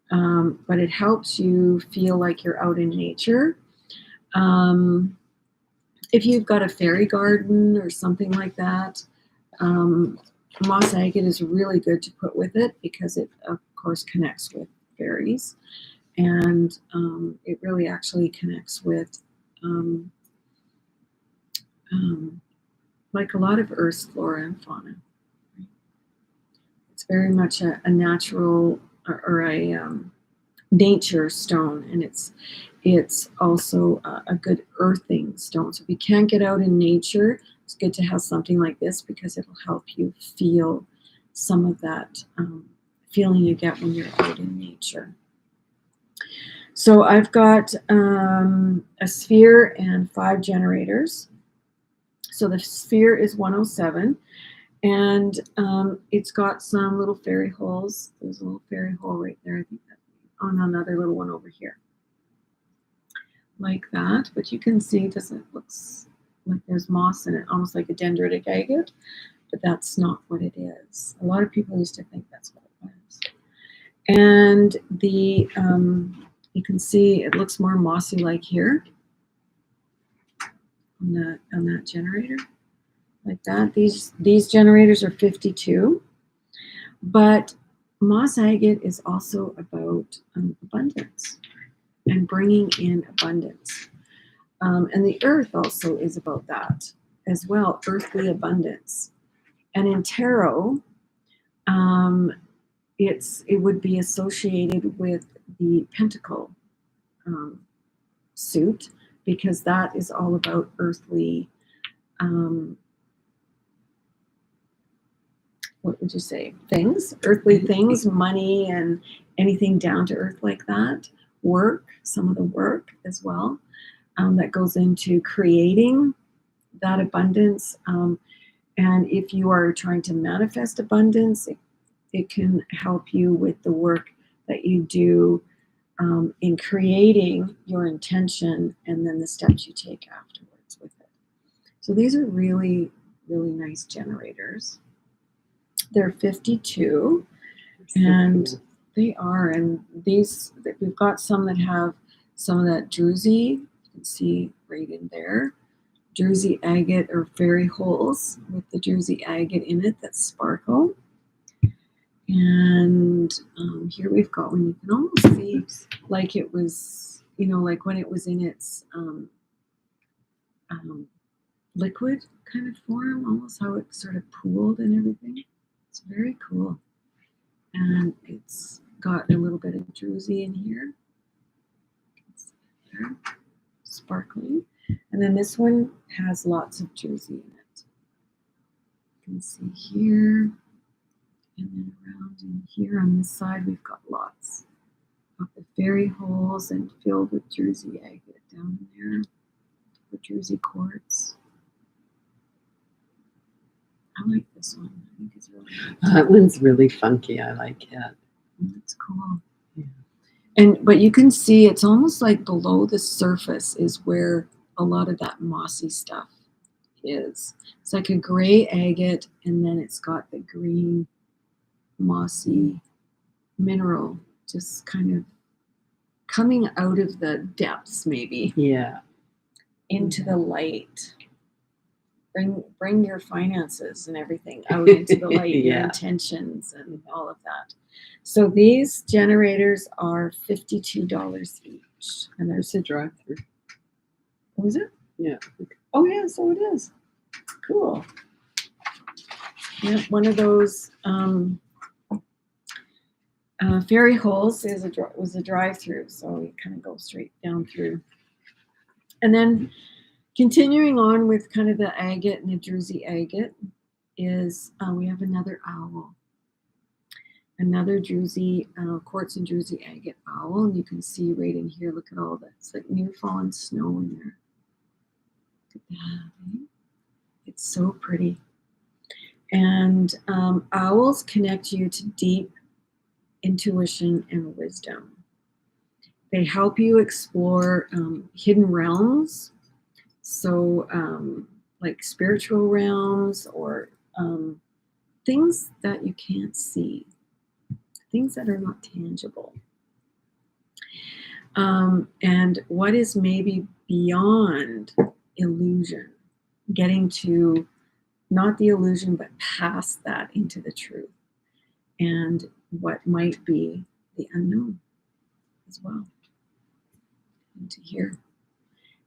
But it helps you feel like you're out in nature. If you've got a fairy garden or something like that, moss agate is really good to put with it because it, of course, connects with fairies. And it really actually connects with like a lot of Earth's flora and fauna. It's very much a natural or a nature stone, and it's also a good earthing stone. So if you can't get out in nature, it's good to have something like this because it'll help you feel some of that feeling you get when you're out in nature. So I've got a sphere and 5 generators. So the sphere is 107, and it's got some little fairy holes. There's a little fairy hole right there. I think that on another little one over here, like that. But you can see, doesn't it looks like there's moss in it, almost like a dendritic agate, but that's not what it is. A lot of people used to think that's what it was. And the You can see it looks more mossy like here on that generator, like that. These generators are 52, but moss agate is also about abundance and bringing in abundance. And the earth also is about that as well, earthly abundance. And in tarot, it would be associated with the pentacle suit, because that is all about earthly, what would you say, things, earthly things, money and anything down to earth like that. Work, some of the work as well, that goes into creating that abundance. And if you are trying to manifest abundance, it can help you with the work that you do in creating your intention and then the steps you take afterwards with it. So these are really, really nice generators. They're 52, and they are. And these, we've got some that have some of that druzy. You can see right in there. Druzy agate or fairy holes with the druzy agate in it that sparkle. And here we've got one. You can almost see like it was, like when it was in its liquid kind of form, almost how it sort of pooled and everything. It's very cool. And it's got a little bit of druzy in here. There, sparkling. And then this one has lots of druzy in it. You can see here. And then around in here on this side, we've got lots of the fairy holes and filled with druzy agate down in there, the druzy quartz. I like this one. I think it's really nice. That one's really funky. I like it. That's cool. Yeah. But you can see it's almost like below the surface is where a lot of that mossy stuff is. It's like a gray agate, and then it's got the green mossy mineral just kind of coming out of the depths, maybe. Yeah. Into the light. Bring your finances and everything out into the light, your intentions and all of that. So these generators are $52 each. And there's a drive-through. What was it? Yeah. Oh yeah, so it is. Cool. Yeah, one of those fairy holes was a drive-through, so you kind of go straight down through. And then continuing on with kind of the agate and the druzy agate is we have another owl. Another druzy, quartz and druzy agate owl. And you can see right in here, look at all that. It's like new fallen snow in there. Look at that. Eh? It's so pretty. And owls connect you to deep intuition and wisdom. They help you explore hidden realms. So like spiritual realms or things that you can't see, things that are not tangible. And what is maybe beyond illusion, getting to not the illusion, but past that into the truth and what might be the unknown as well into here.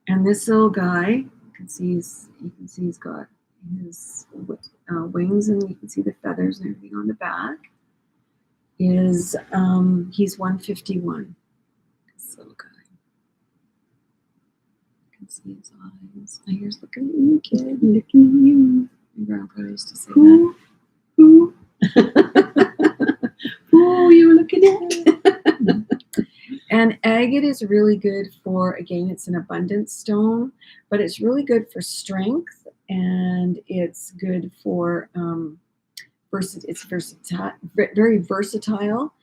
And this little guy, you can see he's got his wings, and you can see the feathers and everything on the back. He's 151. This little guy. You can see his eyes. Now here's looking at you, kid. Looking at you. My grandpa used to say that. Who? Who you were looking at? And agate is really good for, again, it's an abundance stone, but it's really good for strength, and it's good for it's versatile, very versatile.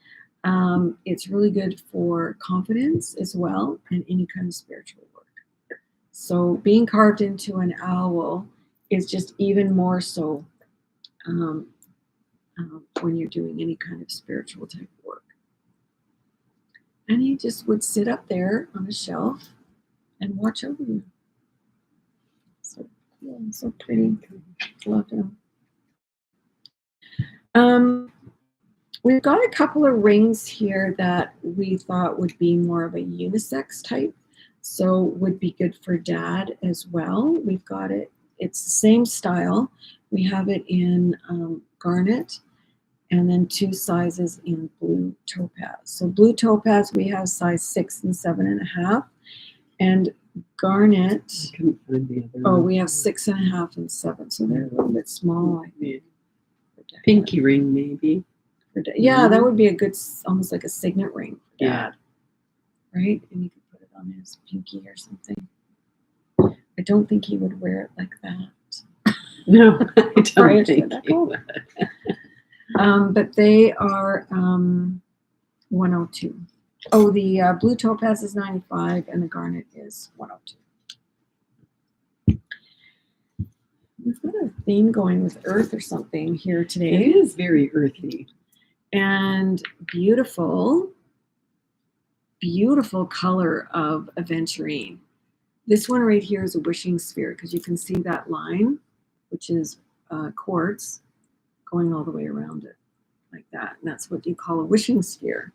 It's really good for confidence as well, and any kind of spiritual work. So being carved into an owl is just even more so when you're doing any kind of spiritual type of work. And he just would sit up there on a shelf and watch over you. So cool, so pretty. Love him. We've got a couple of rings here that we thought would be more of a unisex type, so would be good for dad as well. We've got it. It's the same style. We have it in garnet, and then 2 sizes in blue topaz. So blue topaz, we have size 6 and 7.5, and garnet. I couldn't find the other Oh, one. we have 6.5 and 7, so they're a little bit small. I think. Yeah. Pinky ring, maybe. Yeah, that would be a good, almost like a signet ring for dad, right? And you could put it on his pinky or something. I don't think he would wear it like that. No, I don't think he would. But they are 102. Oh, the blue topaz is 95 and the garnet is 102. We've got a theme going with earth or something here today. It is very earthy. And beautiful, beautiful color of aventurine. This one right here is a wishing sphere because you can see that line, which is quartz going all the way around it like that. And that's what you call a wishing sphere.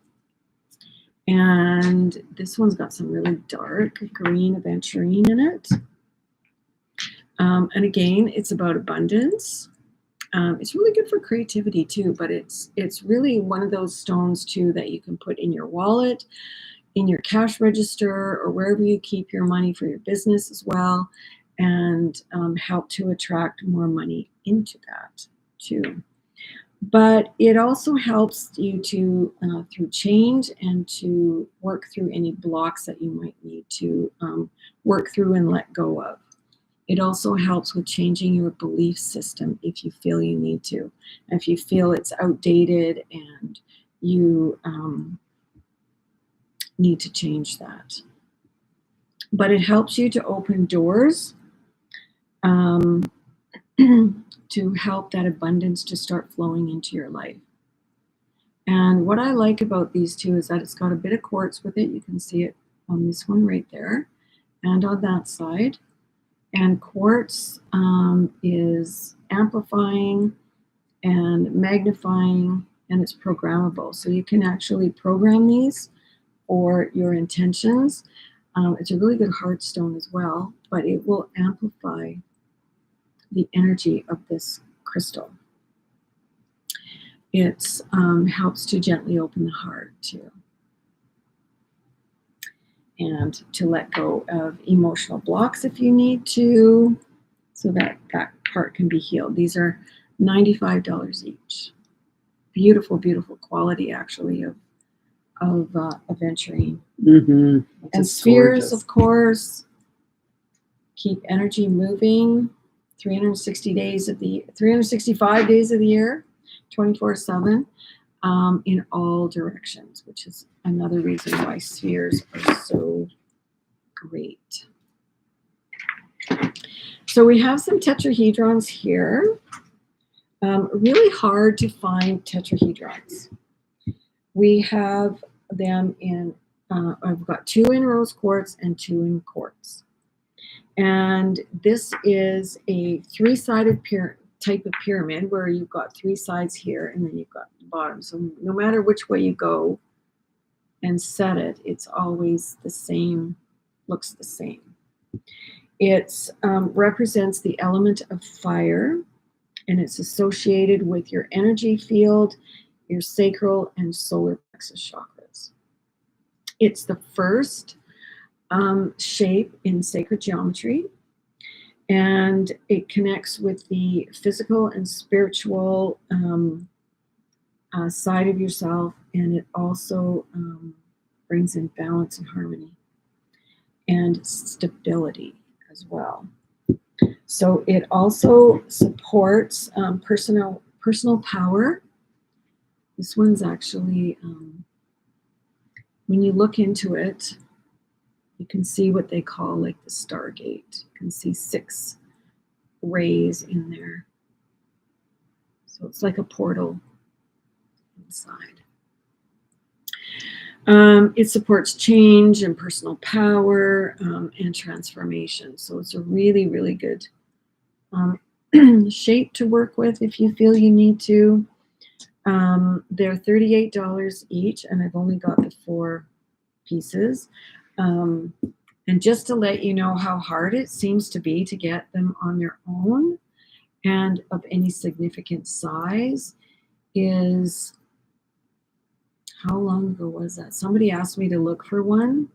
And this one's got some really dark green aventurine in it. And again, it's about abundance. It's really good for creativity too, but it's really one of those stones too that you can put in your wallet, in your cash register, or wherever you keep your money for your business as well, and help to attract more money into that too. But it also helps you to through change and to work through any blocks that you might need to work through and let go of. It also helps with changing your belief system if you feel you need to. If you feel it's outdated and you need to change that. But it helps you to open doors to help that abundance to start flowing into your life. And what I like about these two is that it's got a bit of quartz with it. You can see it on this one right there and on that side. And quartz is amplifying and magnifying, and it's programmable. So you can actually program these for your intentions. It's a really good heart stone as well, but it will amplify the energy of this crystal. It helps to gently open the heart too, and to let go of emotional blocks if you need to, so that that part can be healed. These are $95 each. Beautiful, beautiful quality actually of aventurine. Mm-hmm. And spheres, of course, keep energy moving 365 days of the year, 24/7, in all directions, which is another reason why spheres are so great. So we have some tetrahedrons here. Really hard to find tetrahedrons. We have them in, I've got 2 in rose quartz and 2 in quartz. And this is a 3-sided type of pyramid where you've got 3 sides here and then you've got the bottom. So no matter which way you go and set it, it's always the same, looks the same. It represents the element of fire, and it's associated with your energy field, your sacral and solar plexus chakras. It's the first shape in sacred geometry, and it connects with the physical and spiritual side of yourself, and it also brings in balance and harmony and stability as well. So it also supports personal power. This one's actually, when you look into it, you can see what they call like the Stargate. You can see 6 rays in there. So it's like a portal inside. It supports change and personal power and transformation. So it's a really, really good shape to work with if you feel you need to. They're $38 each, and I've only got the 4 pieces. And just to let you know how hard it seems to be to get them on their own and of any significant size is, how long ago was that? Somebody asked me to look for one.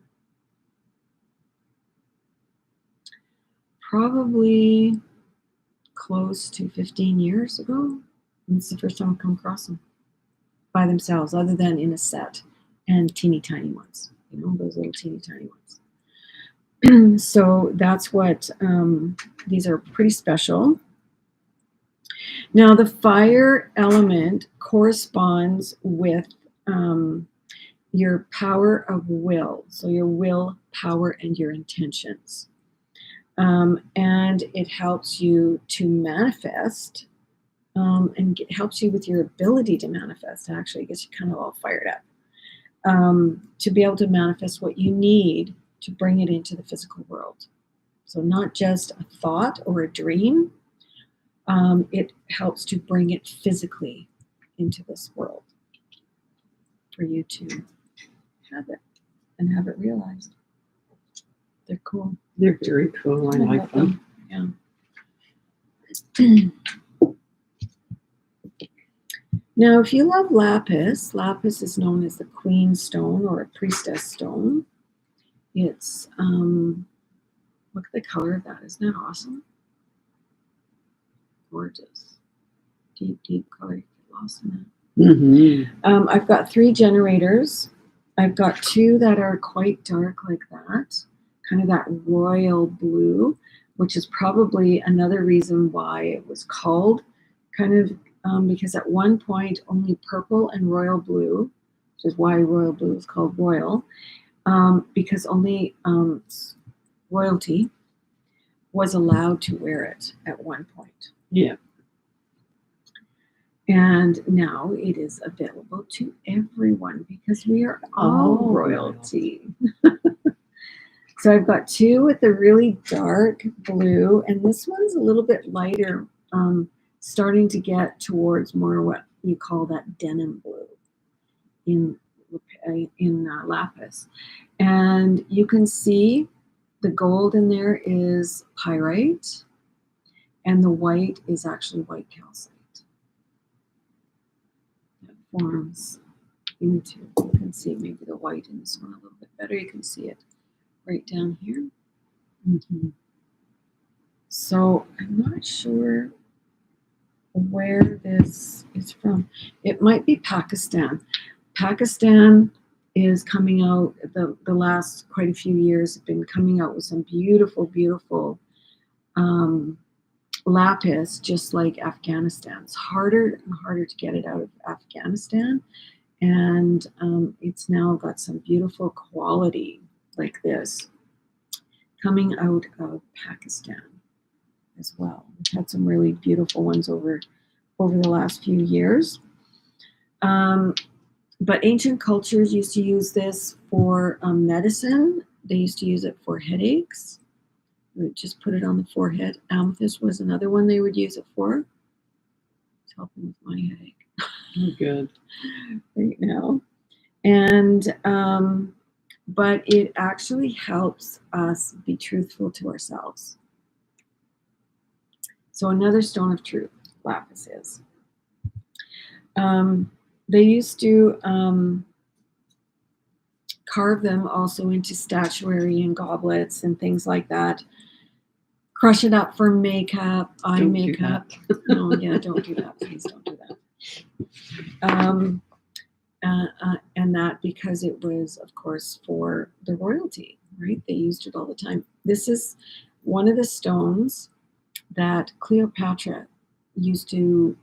Probably close to 15 years ago. And it's the first time I've come across them by themselves, other than in a set, and teeny tiny ones, those little teeny tiny ones. So that's what, these are pretty special. Now the fire element corresponds with your power of will. So your will, power, and your intentions. And it helps you to manifest, and it helps you with your ability to manifest. Actually, it gets you kind of all fired up to be able to manifest what you need to bring it into the physical world. So not just a thought or a dream. It helps to bring it physically into this world for you to have it and have it realized. They're cool. They're very cool. I like them. Yeah. Now, if you love lapis, lapis is known as the queen stone or a priestess stone. It's, look at the color of that. Isn't that awesome? Gorgeous. Deep, deep color. You get lost in that. Mm-hmm. I've got 3 generators. I've got 2 that are quite dark like that, kind of that royal blue, which is probably another reason why it was called kind of, because at one point only purple and royal blue, which is why royal blue is called royal, because only royalty was allowed to wear it at one point. Yeah. And now it is available to everyone because we are all royalty. So I've got 2 with the really dark blue, and this one's a little bit lighter, starting to get towards more what you call that denim blue in lapis. And you can see the gold in there is pyrite, and the white is actually white calcite. Forms into, you can see maybe the white in this one a little bit better. You can see it right down here. Mm-hmm. So I'm not sure where this is from. It might be Pakistan. Pakistan is coming out, the last quite a few years have been coming out with some beautiful, beautiful lapis, just like Afghanistan. It's harder and harder to get it out of Afghanistan. And it's now got some beautiful quality like this coming out of Pakistan as well. We've had some really beautiful ones over the last few years. But ancient cultures used to use this for medicine. They used to use it for headaches. We would just put it on the forehead. Amethyst was another one they would use it for. It's helping with my headache. Oh, good. Right now. And but it actually helps us be truthful to ourselves. So another stone of truth, lapis is. They used to carve them also into statuary and goblets and things like that. Crush it up for makeup, eye makeup. No, yeah, don't do that. Please don't do that. And that because it was, of course, for the royalty, right? They used it all the time. This is one of the stones that Cleopatra used to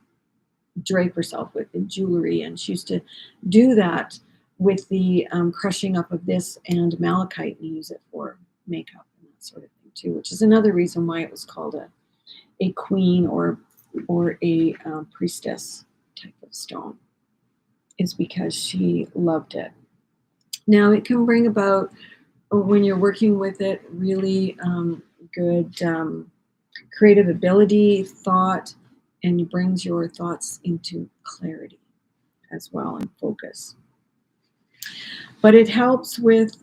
drape herself with in jewelry, and she used to do that with the crushing up of this and malachite and use it for makeup and that sort of thing too, which is another reason why it was called a queen or a priestess type of stone, is because she loved it. Now it can bring about, when you're working with it, really good creative ability, thought, and it brings your thoughts into clarity as well and focus. But it helps with,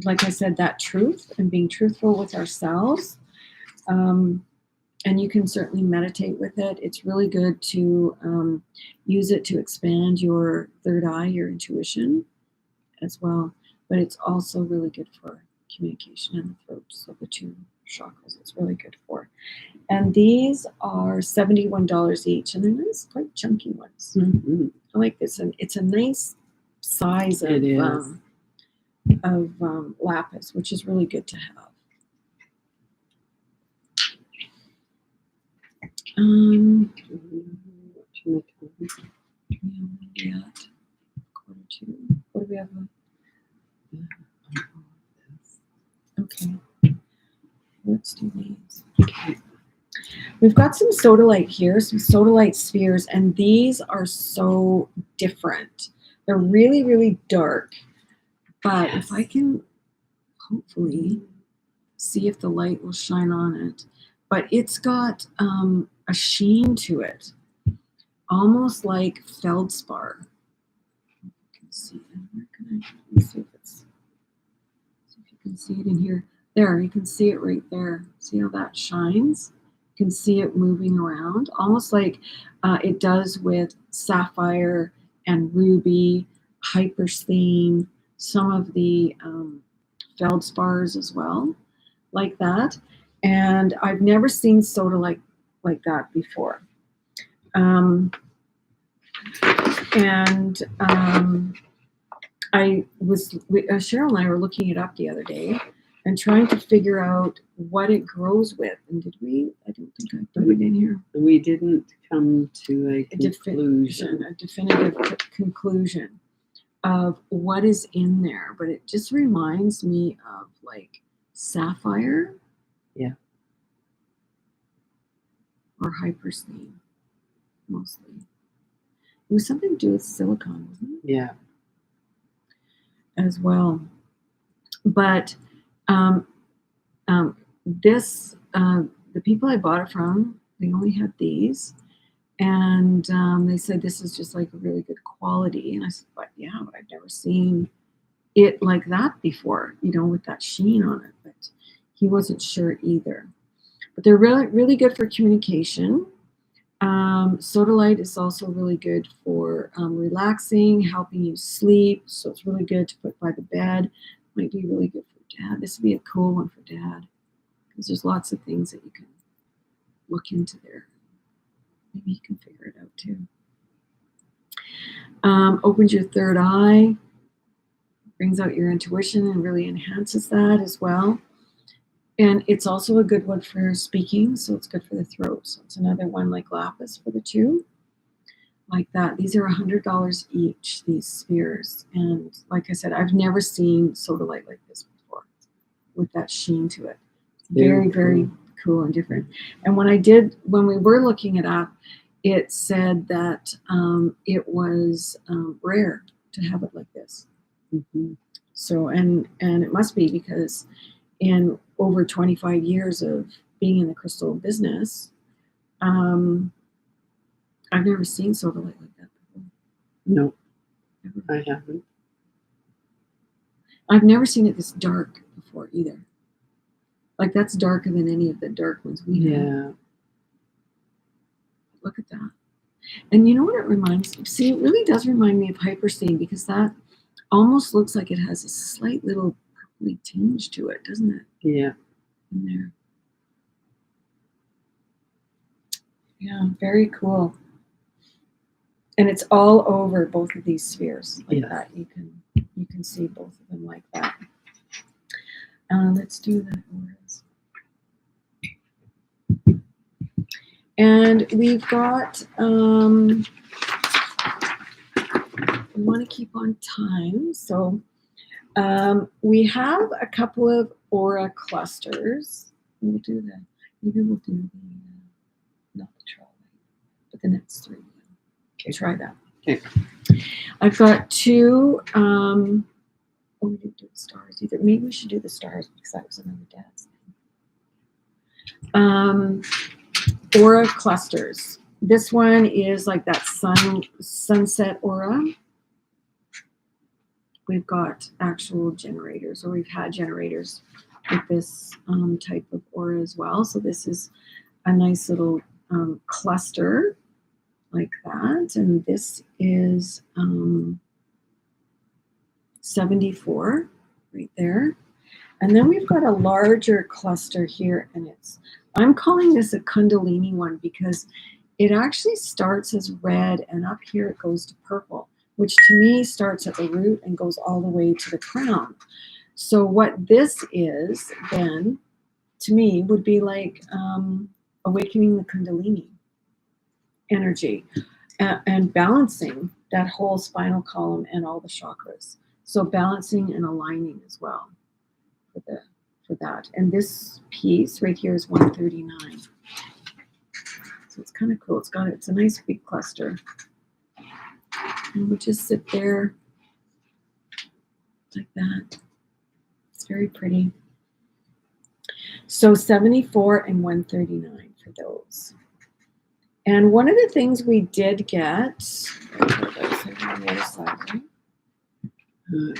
like I said, that truth and being truthful with ourselves. And you can certainly meditate with it. It's really good to use it to expand your third eye, your intuition as well. But it's also really good for communication and the throat. So the two chakras, it's really good for. And these are $71 each, and they're nice, quite chunky ones. Mm-hmm. I like this, and it's a nice size It is. of lapis, which is really good to have. Yeah, quarter two. What do we have? Okay, let's do these. Okay. We've got some sodalite here, some sodalite spheres, and these are so different. They're really, really dark. But if I can hopefully see if the light will shine on it. But it's got a sheen to it, almost like feldspar. You can see it. Where can I see if it's? See if you can see it in here. There, you can see it right there. See how that shines? You can see it moving around, almost like it does with sapphire and ruby, hypersthene, some of the feldspars as well, like that. And I've never seen soda like that before. Cheryl and I were looking it up the other day and trying to figure out what it grows with. And did we? I don't think I put it in here. We didn't come to a conclusion. A definitive conclusion of what is in there, but it just reminds me of like sapphire. Yeah. Or hypersthene, mostly. It was something to do with silicon, wasn't it? Yeah. As well. But this, the people I bought it from, they only had these. And they said this is just like a really good quality. And I said, but I've never seen it like that before, with that sheen on it. But he wasn't sure either. But they're really, really good for communication. Sodalite is also really good for relaxing, helping you sleep. So it's really good to put by the bed. Might be really good for dad. This would be a cool one for dad because there's lots of things that you can look into there. Maybe you can figure it out too. Opens your third eye, brings out your intuition and really enhances that as well. And it's also a good one for speaking, so it's good for the throat. So it's another one like lapis for the two, like that. These are $100 each, these spheres. And like I said, I've never seen sodalite like this before with that sheen to it. Very, very cool and different. And when we were looking it up, it said that it was rare to have it like this. Mm-hmm. So, and it must be because in over 25 years of being in the crystal business, I've never seen sodalite like that before. No, I haven't. I've never seen it this dark before either. Like that's darker than any of the dark ones we have. Yeah. Look at that. And you know what it reminds me? See, it really does remind me of hypersthene because that almost looks like it has a slight little purpley tinge to it, doesn't it? Yeah. In there. Yeah, very cool. And it's all over both of these spheres like that. You can see both of them like that. Let's do the auras. And we've got, we want to keep on time. So we have a couple of aura clusters. We'll do that. Maybe we'll do the, not the trial, but the next three. Okay, try that. Okay. I've got two. Oh, we didn't do the stars either. Maybe we should do the stars because that was another dad's thing. Aura clusters. This one is like that sunset aura. We've got actual generators, or we've had generators with this type of aura as well. So this is a nice little cluster like that. And this is 74 right there. And then we've got a larger cluster here, and I'm calling this a Kundalini one because it actually starts as red, and up here it goes to purple, which to me starts at the root and goes all the way to the crown. So what this is then, to me, would be like awakening the Kundalini energy and balancing that whole spinal column and all the chakras. So balancing and aligning as well for that. And this piece right here is 139. So it's kind of cool. It's a nice big cluster. And we'll just sit there like that. It's very pretty. So 74 and 139 for those. And one of the things we did get, on the other side, right?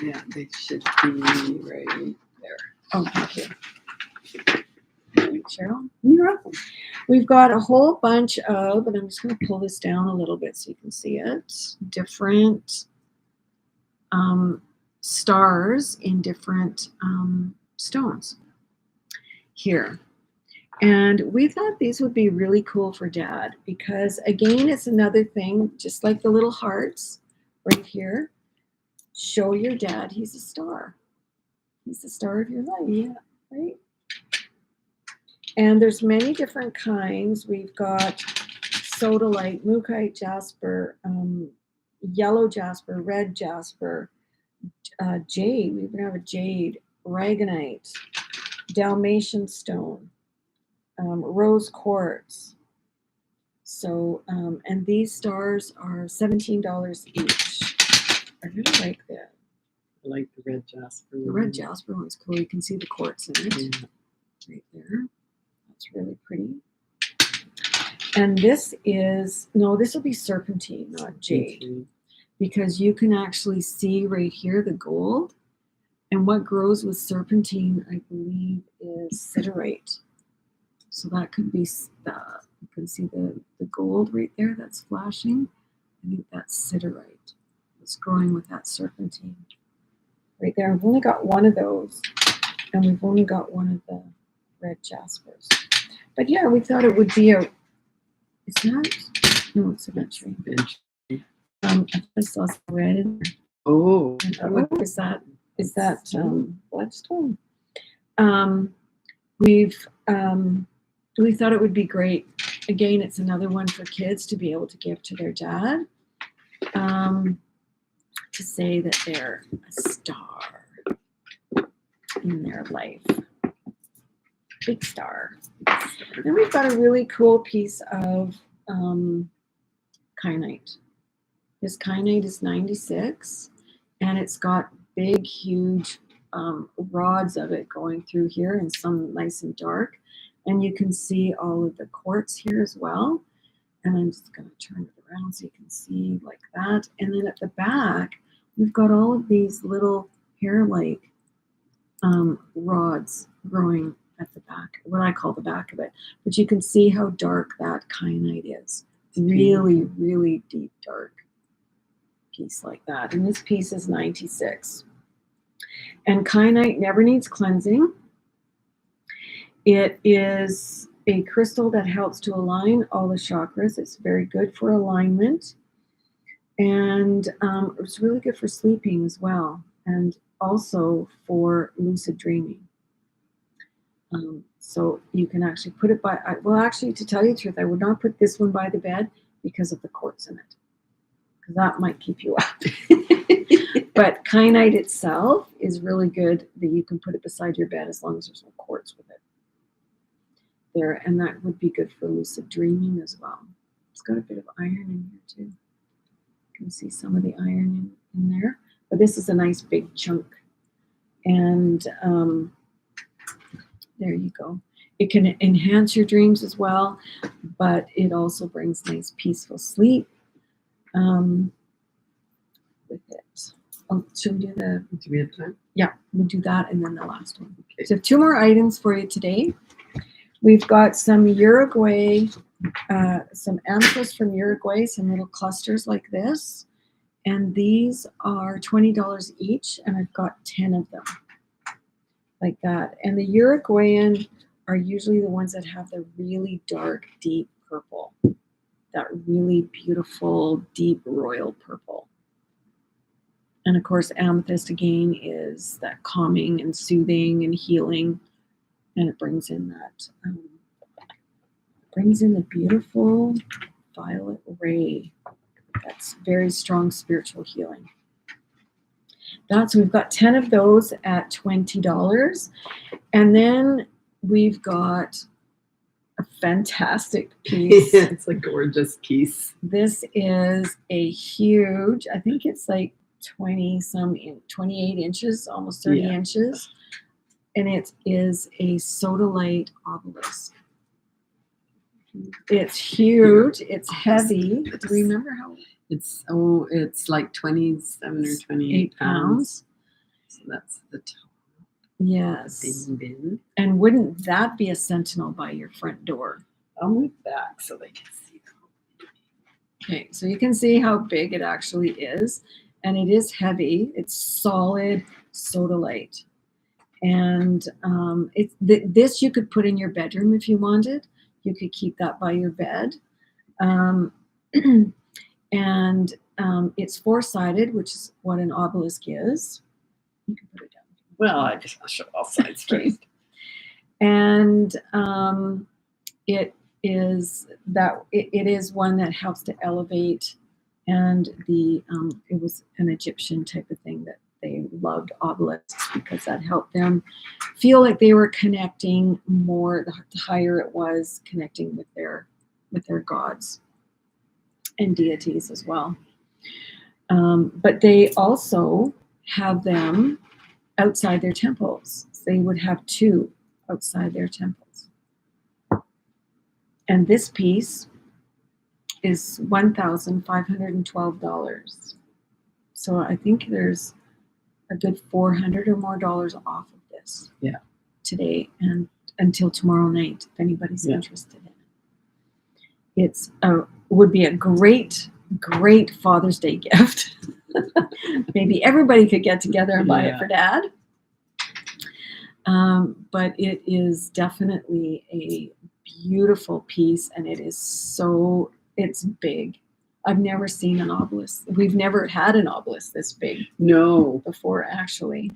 Yeah, they should be right there. Oh, thank you. Cheryl? You're welcome. We've got a whole bunch of, and I'm just going to pull this down a little bit so you can see it, different stars in different stones here. And we thought these would be really cool for Dad because, again, it's another thing, just like the little hearts right here. Show your dad he's a star. He's the star of your life. Yeah. Right? And there's many different kinds. We've got sodalite, mookaite jasper, yellow jasper, red jasper, jade. We even have a jade, aragonite, Dalmatian stone, rose quartz. So, and these stars are $17 each. I really like that. I like the red jasper. The red jasper one's cool. You can see the quartz in it right there. That's really pretty. And this will be serpentine, not jade, because you can actually see right here the gold. And what grows with serpentine, I believe, is siderite. So that could be, you can see the gold right there that's flashing. I think that's siderite. It's growing with that serpentine right there. I've only got one of those, and we've only got one of the red jaspers. But yeah, we thought it would be is that? No, it's a venturi. I saw some red in there. Oh. Is that bloodstone? We thought it would be great. Again, it's another one for kids to be able to give to their dad, to say that they're a star in their life. Big star. Then we've got a really cool piece of kyanite. This kyanite is 96, and it's got big, huge rods of it going through here, and some nice and dark. And you can see all of the quartz here as well. And I'm just going to turn it around so you can see like that. And then at the back, we've got all of these little hair-like rods growing at the back, what I call the back of it. But you can see how dark that kyanite is. Really, really deep, dark piece like that. And this piece is 96. And kyanite never needs cleansing. It is a crystal that helps to align all the chakras. It's very good for alignment. And it's really good for sleeping as well. And also for lucid dreaming. So you can actually put it by, actually, to tell you the truth, I would not put this one by the bed because of the quartz in it. Because that might keep you up. But kyanite itself is really good that you can put it beside your bed as long as there's no quartz with it. There, and that would be good for lucid dreaming as well. It's got a bit of iron in here too. You can see some of the iron in there. But this is a nice big chunk. And there you go. It can enhance your dreams as well, but it also brings nice peaceful sleep with it. Oh, should we do the... Do we have time? Yeah, we'll do that and then the last one. Okay. So 2 more items for you today. We've got some Uruguay, some amethyst from Uruguay, some little clusters like this. And these are $20 each, and I've got 10 of them like that. And the Uruguayan are usually the ones that have the really dark, deep purple. That really beautiful, deep royal purple. And of course, amethyst again is that calming and soothing and healing. And it brings in that, the beautiful violet ray. That's very strong spiritual healing. So we've got 10 of those at $20. And then we've got a fantastic piece. It's a gorgeous piece. This is a huge, I think it's like 28 inches, almost 30 inches. And it is a sodalite obelisk. It's huge. It's heavy. Do you remember how? It's like 27 or 28 pounds. So that's the top. Yes. Bin. And wouldn't that be a sentinel by your front door? I'll move back so they can see. Okay, so you can see how big it actually is. And it is heavy. It's solid sodalite. And this you could put in your bedroom if you wanted. You could keep that by your bed. And it's 4-sided, which is what an obelisk is. You can put it down. Well, I'll show all sides first. And it is one that helps to elevate. And it was an Egyptian type of thing that they loved obelisks because that helped them feel like they were connecting more. The higher it was, connecting with their gods and deities as well. But they also have them outside their temples. They would have 2 outside their temples. And this piece is $1,512. So I think there's a good $400 or more off of this. Yeah. Today and until tomorrow night, if anybody's interested in it. It's would be a great Father's Day gift. Maybe everybody could get together and buy it for Dad. But it is definitely a beautiful piece, and it's big. I've never seen an obelisk. We've never had an obelisk this big. No. Before, actually.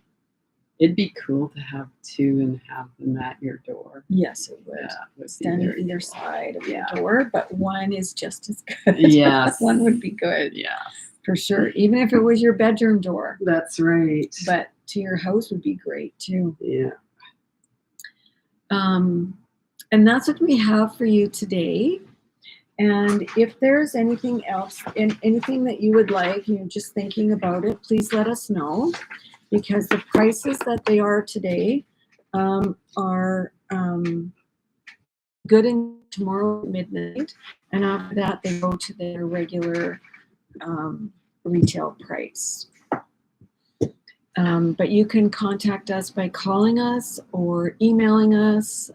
It'd be cool to have 2 and have them at your door. Yes, it would. Yeah, stand on either side of your door, but one is just as good. Yes. One would be good. Yeah. For sure. Even if it was your bedroom door. That's right. But to your house would be great too. Yeah. And that's what we have for you today. And if there's anything else, anything that you would like, and you're just thinking about it, please let us know, because the prices that they are today are good in tomorrow at midnight, and after that they go to their regular retail price. But you can contact us by calling us or emailing us.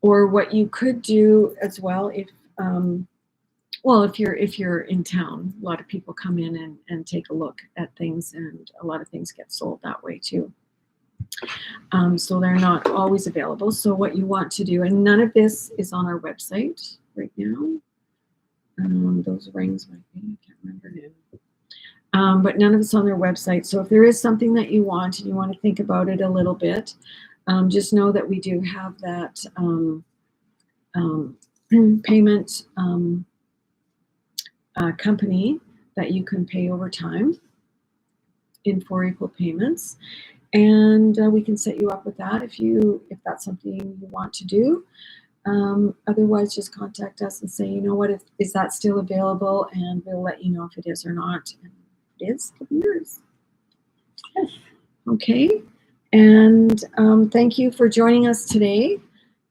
Or what you could do as well, if you're in town, a lot of people come in and take a look at things, and a lot of things get sold that way too. So they're not always available. So what you want to do, and none of this is on our website right now. Those rings might be, I can't remember now. But none of it's on their website. So if there is something that you want and you want to think about it a little bit, just know that we do have that payment company that you can pay over time in 4 equal payments, and we can set you up with that if that's something you want to do. Otherwise, just contact us and say, you know what, is that still available? And we'll let you know if it is or not. And if it is, it'll be yours. Yes. Okay. And thank you for joining us today.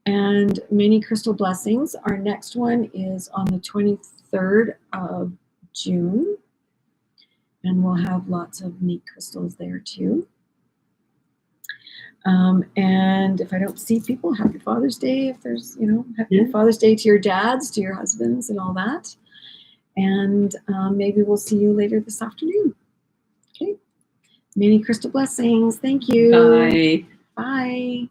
And many crystal blessings. Our next one is on the 23rd of June. And we'll have lots of neat crystals there too. And if I don't see people, happy Father's Day. If there's, happy Father's Day to your dads, to your husbands, and all that. And maybe we'll see you later this afternoon. Okay. Many crystal blessings. Thank you. Bye. Bye.